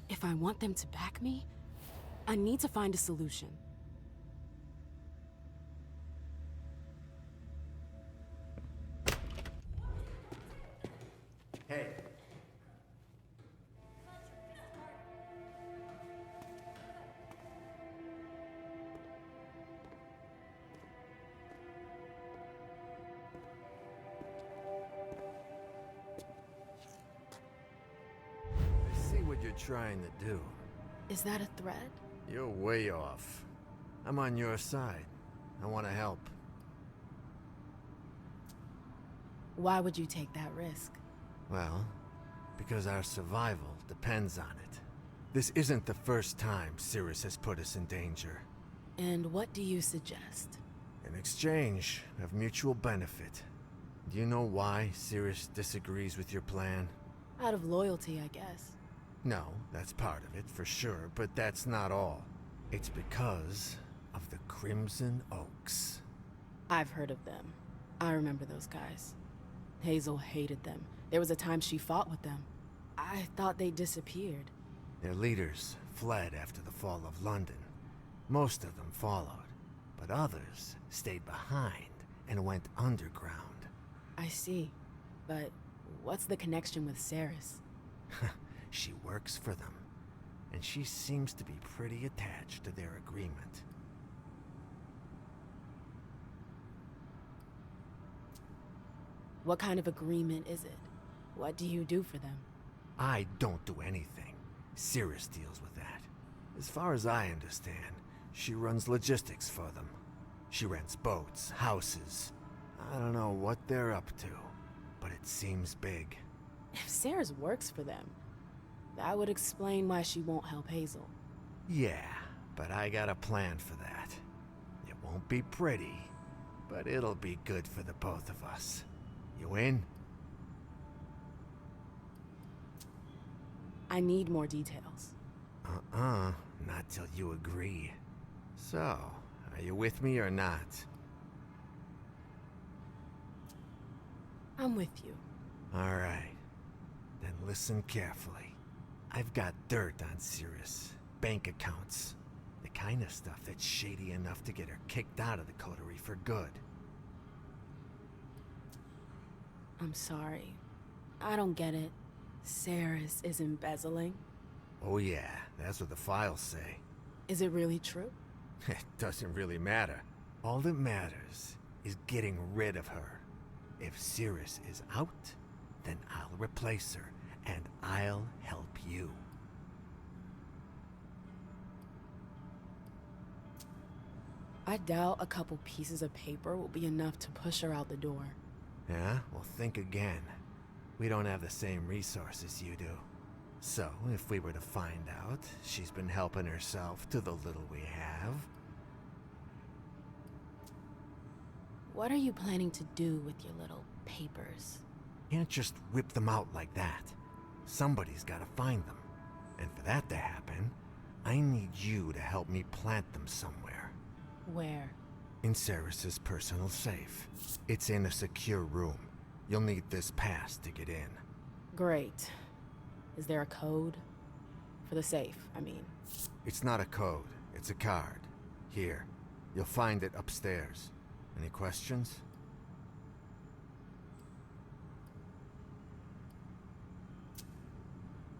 If I want them to back me, I need to find a solution. Hey. You're trying to do. Is that a threat? You're way off. I'm on your side. I want to help. Why would you take that risk? Well, because our survival depends on it. This isn't the first time Sirius has put us in danger. And what do you suggest? An exchange of mutual benefit. Do you know why Sirius disagrees with your plan? Out of loyalty, I guess. No, that's part of it, for sure, but that's not all. It's because of the Crimson Oaks. I've heard of them. I remember those guys. Hazel hated them. There was a time she fought with them. I thought they disappeared. Their leaders fled after the fall of London. Most of them followed, but others stayed behind and went underground. I see, but what's the connection with Saris? She works for them, and she seems to be pretty attached to their agreement. What kind of agreement is it? What do you do for them? I don't do anything. Sirius deals with that. As far as I understand, she runs logistics for them. She rents boats, houses. I don't know what they're up to, but it seems big. If Saris works for them, that would explain why she won't help Hazel. Yeah, but I got a plan for that. It won't be pretty, but it'll be good for the both of us. You in? I need more details. Not till you agree. So, are you with me or not? I'm with you. All right. Then listen carefully. I've got dirt on Sirius. Bank accounts. The kind of stuff that's shady enough to get her kicked out of the coterie for good. I'm sorry. I don't get it. Saris is embezzling? Oh yeah, that's what the files say. Is it really true? It doesn't really matter. All that matters is getting rid of her. If Cirrus is out, then I'll replace her, and I'll help you. I doubt a couple pieces of paper will be enough to push her out the door. Yeah? Well, think again. We don't have the same resources you do. So, if we were to find out she's been helping herself to the little we have... What are you planning to do with your little papers? Can't just whip them out like that. Somebody's gotta find them. And for that to happen, I need you to help me plant them somewhere. Where? In Cirrus's personal safe. It's in a secure room. You'll need this pass to get in. Great. Is there a code? For the safe, I mean. It's not a code, it's a card. Here, you'll find it upstairs. Any questions?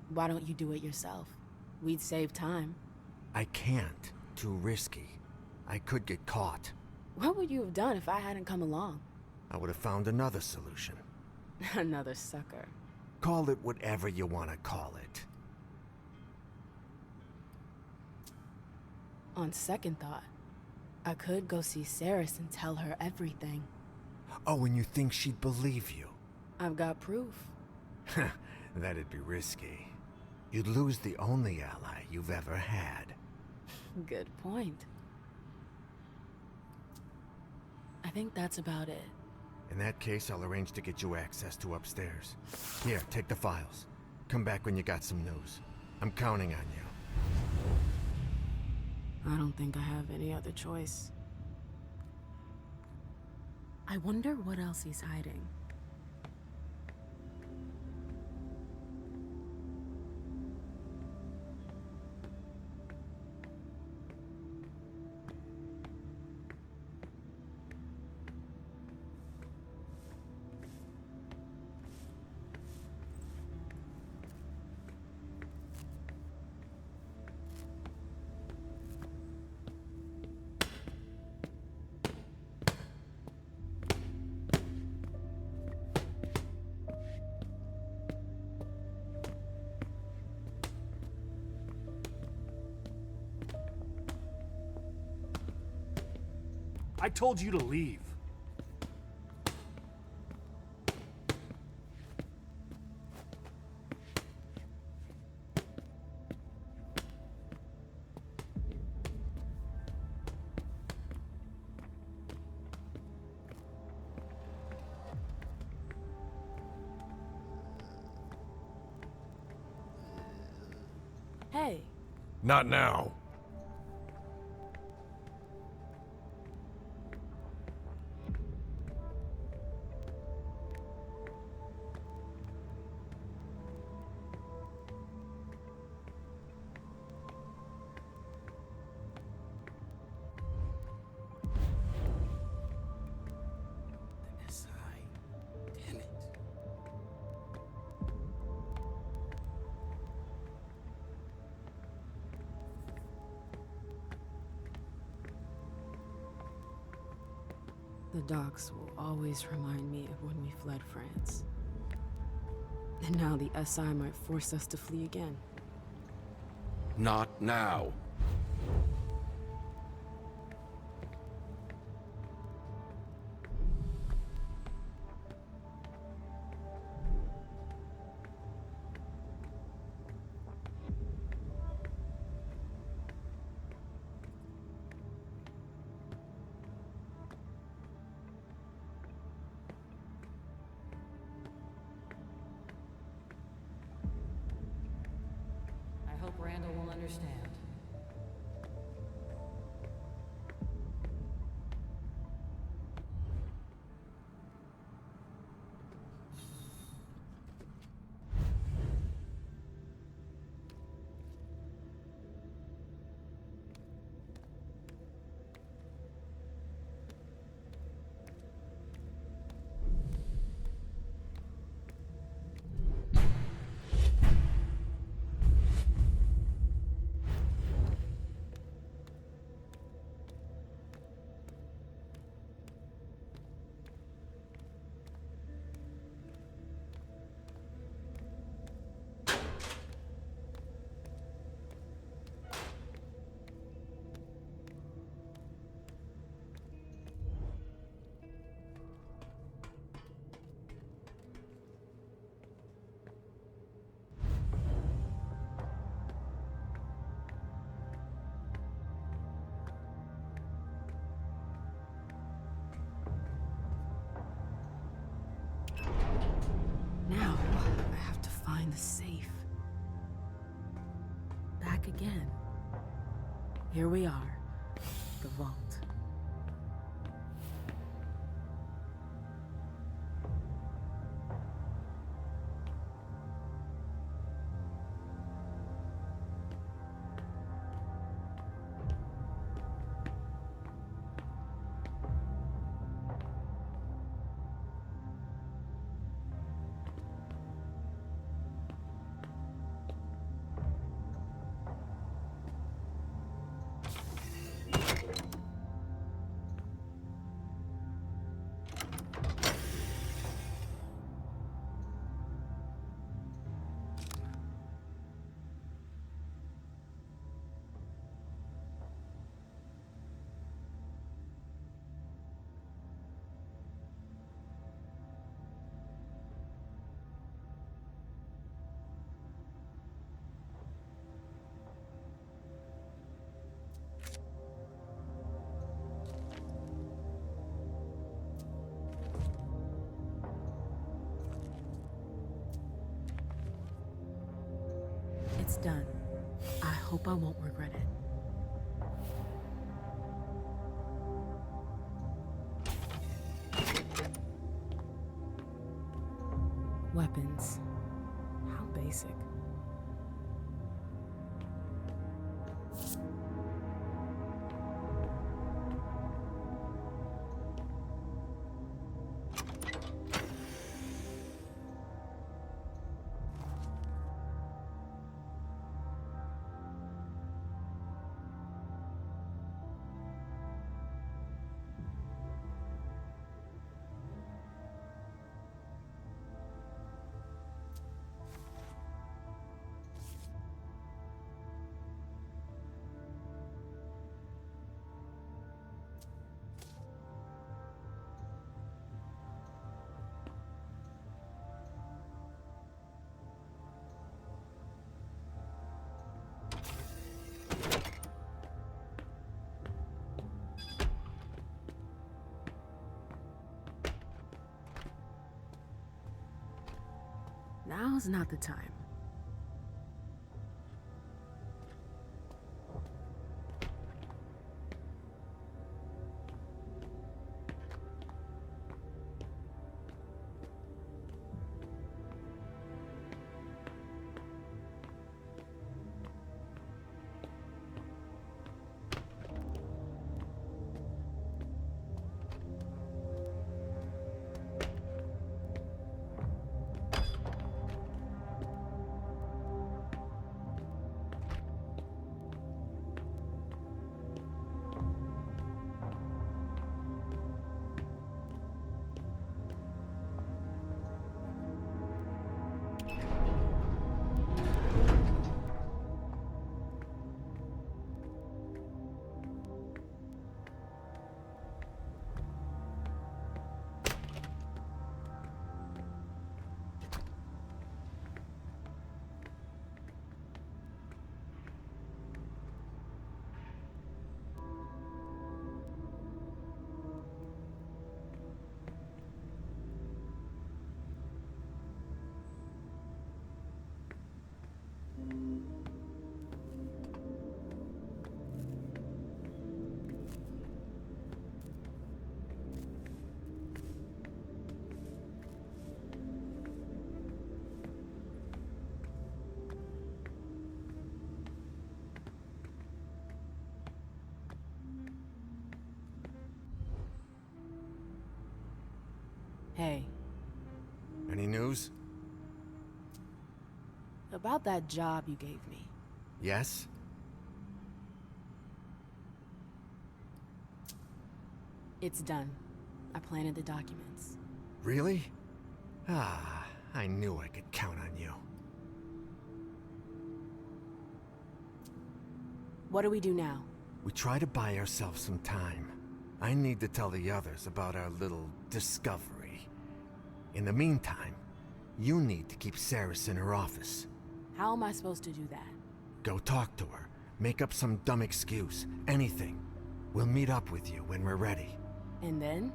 Why don't you do it yourself? We'd save time. I can't. Too risky. I could get caught. What would you have done if I hadn't come along? I would have found another solution. Another sucker. Call it whatever you want to call it. On second thought, I could go see Cirrus and tell her everything. Oh, and you think she'd believe you? I've got proof. That'd be risky. You'd lose the only ally you've ever had. Good point. I think that's about it. In that case, I'll arrange to get you access to upstairs. Here, take the files. Come back when you got some news. I'm counting on you. I don't think I have any other choice. I wonder what else he's hiding. I told you to leave. Hey. Not now. The docks will always remind me of when we fled France. And now the SI might force us to flee again. Not now. I hope Randall will understand. the safe. Back again. Here we are, the vault. It's done. I hope I won't regret it. Weapons. How basic. Now's not the time. Hey. Any news? About that job you gave me. Yes? It's done. I planted the documents. Really? Ah, I knew I could count on you. What do we do now? We try to buy ourselves some time. I need to tell the others about our little discovery. In the meantime, you need to keep Saris in her office. How am I supposed to do that? Go talk to her. Make up some dumb excuse. Anything. We'll meet up with you when we're ready. And then?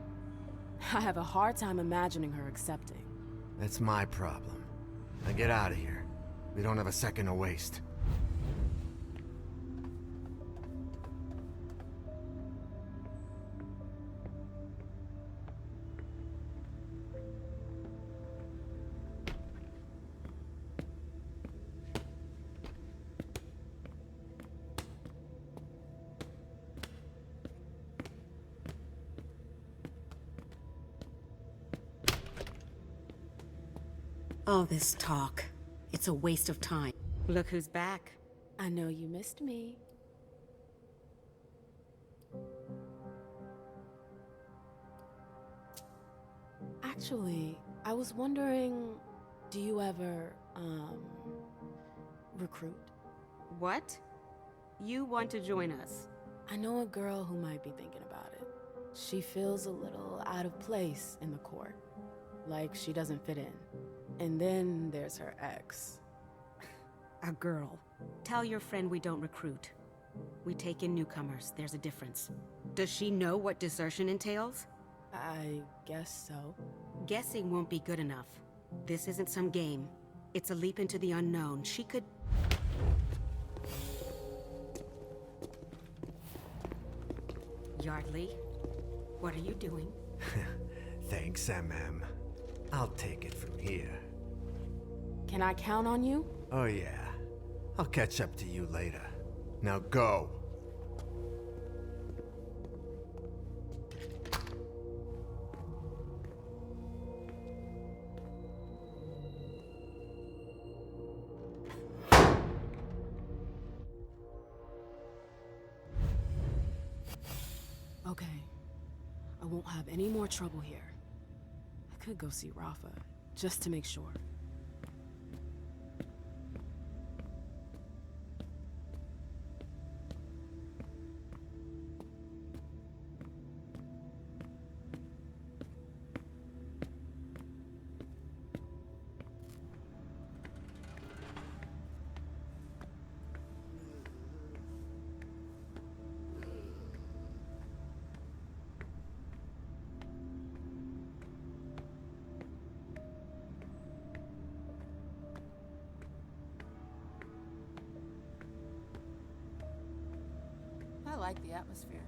I have a hard time imagining her accepting. That's my problem. Now get out of here. We don't have a second to waste. All this talk, it's a waste of time. Look who's back. I know you missed me. Actually, I was wondering, do you ever, recruit? What? You want to join us? I know a girl who might be thinking about it. She feels a little out of place in the court. Like she doesn't fit in. And then there's her ex. A girl. Tell your friend we don't recruit. We take in newcomers, there's a difference. Does she know what desertion entails? I guess so. Guessing won't be good enough. This isn't some game. It's a leap into the unknown. She could... Yardley, what are you doing? Thanks, MM. I'll take it from here. Can I count on you? Oh yeah. I'll catch up to you later. Now go! Okay. I won't have any more trouble here. I could go see Rafa, just to make sure. I like the atmosphere.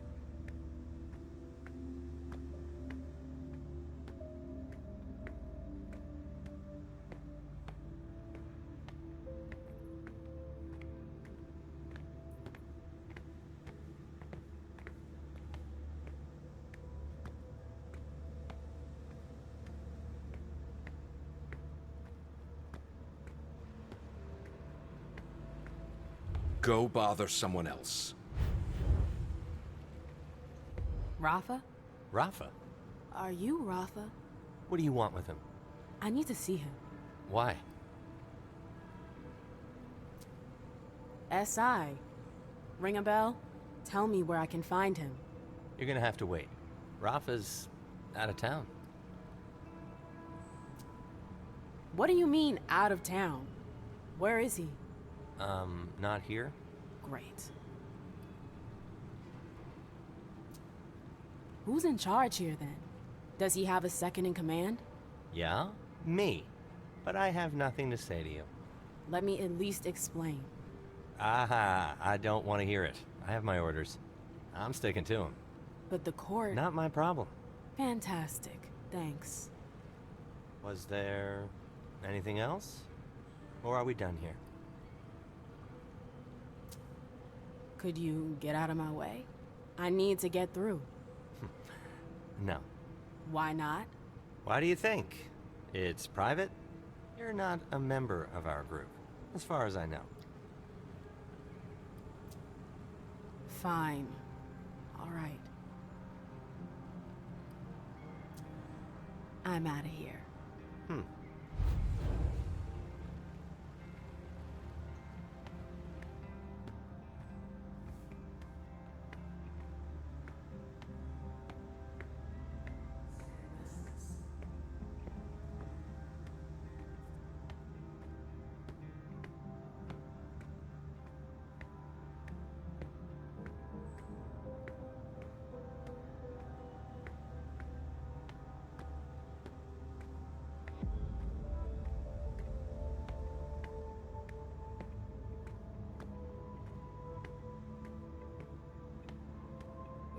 Go bother someone else. Rafa? Rafa? Are you Rafa? What do you want with him? I need to see him. Why? SI. Ring a bell? Tell me where I can find him. You're gonna have to wait. Rafa's out of town. What do you mean, out of town? Where is he? Not here? Great. Who's in charge here, then? Does he have a second in command? Yeah? Me. But I have nothing to say to you. Let me at least explain. Aha, I don't want to hear it. I have my orders. I'm sticking to them. But the court... Not my problem. Fantastic. Thanks. Was there anything else? Or are we done here? Could you get out of my way? I need to get through. No. Why not? Why do you think? It's private? You're not a member of our group, as far as I know. Fine. All right. I'm out of here.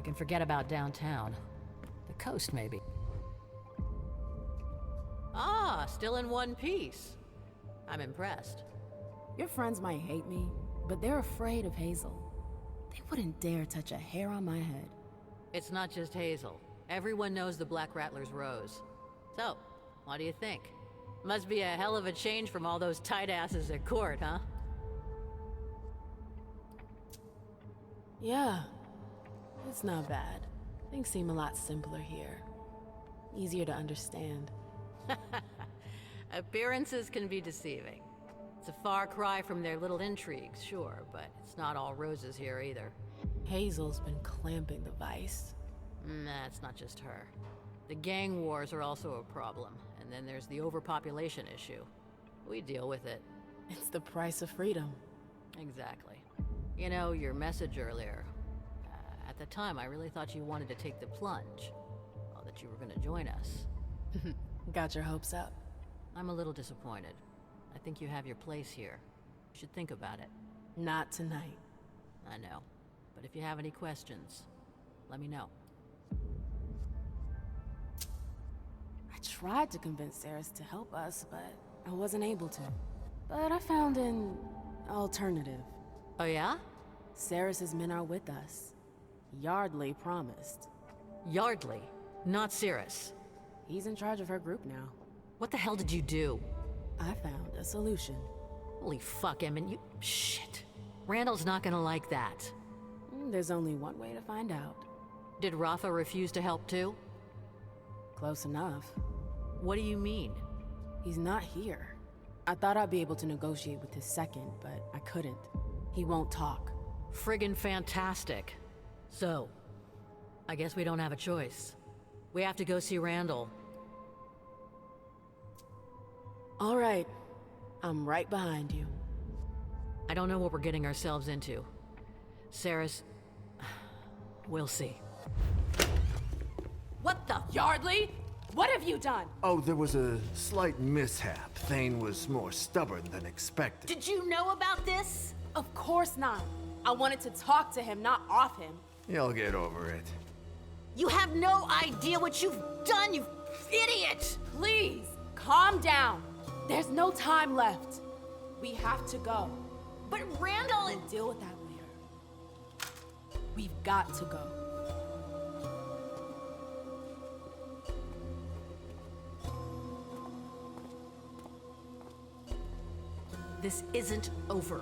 We can forget about downtown. The coast, maybe. Ah, still in one piece. I'm impressed. Your friends might hate me, but they're afraid of Hazel. They wouldn't dare touch a hair on my head. It's not just Hazel. Everyone knows the Black Rattler's Rose. So, what do you think? Must be a hell of a change from all those tight asses at court, huh? Yeah, it's not bad. Things seem a lot simpler here. Easier to understand. Appearances can be deceiving. It's a far cry from their little intrigues, sure, but it's not all roses here either. Hazel's been clamping the vice. Nah, it's not just her. The gang wars are also a problem, and then there's the overpopulation issue. We deal with it. It's the price of freedom. Exactly. You know, your message earlier. At the time, I really thought you wanted to take the plunge. Well, that you were gonna join us. Got your hopes up. I'm a little disappointed. I think you have your place here. You should think about it. Not tonight. I know. But if you have any questions, let me know. I tried to convince Saris to help us, but I wasn't able to. But I found an alternative. Oh yeah? Saris's men are with us. Yardley promised. Yardley? Not Saris. He's in charge of her group now. What the hell did you do? I found a solution. Holy fuck, Emmett, you... Shit. Randall's not gonna like that. There's only one way to find out. Did Rafa refuse to help too? Close enough. What do you mean? He's not here. I thought I'd be able to negotiate with his second, but I couldn't. He won't talk. Friggin' fantastic. So, I guess we don't have a choice. We have to go see Randall. All right. I'm right behind you. I don't know what we're getting ourselves into. Saris... we'll see. What the... Yardley? What have you done? Oh, there was a slight mishap. Thane was more stubborn than expected. Did you know about this? Of course not. I wanted to talk to him, not off him. You'll get over it. You have no idea what you've done, you idiot! Please, calm down. There's no time left. We have to go. But Randall... We'll deal with that later. We've got to go. This isn't over.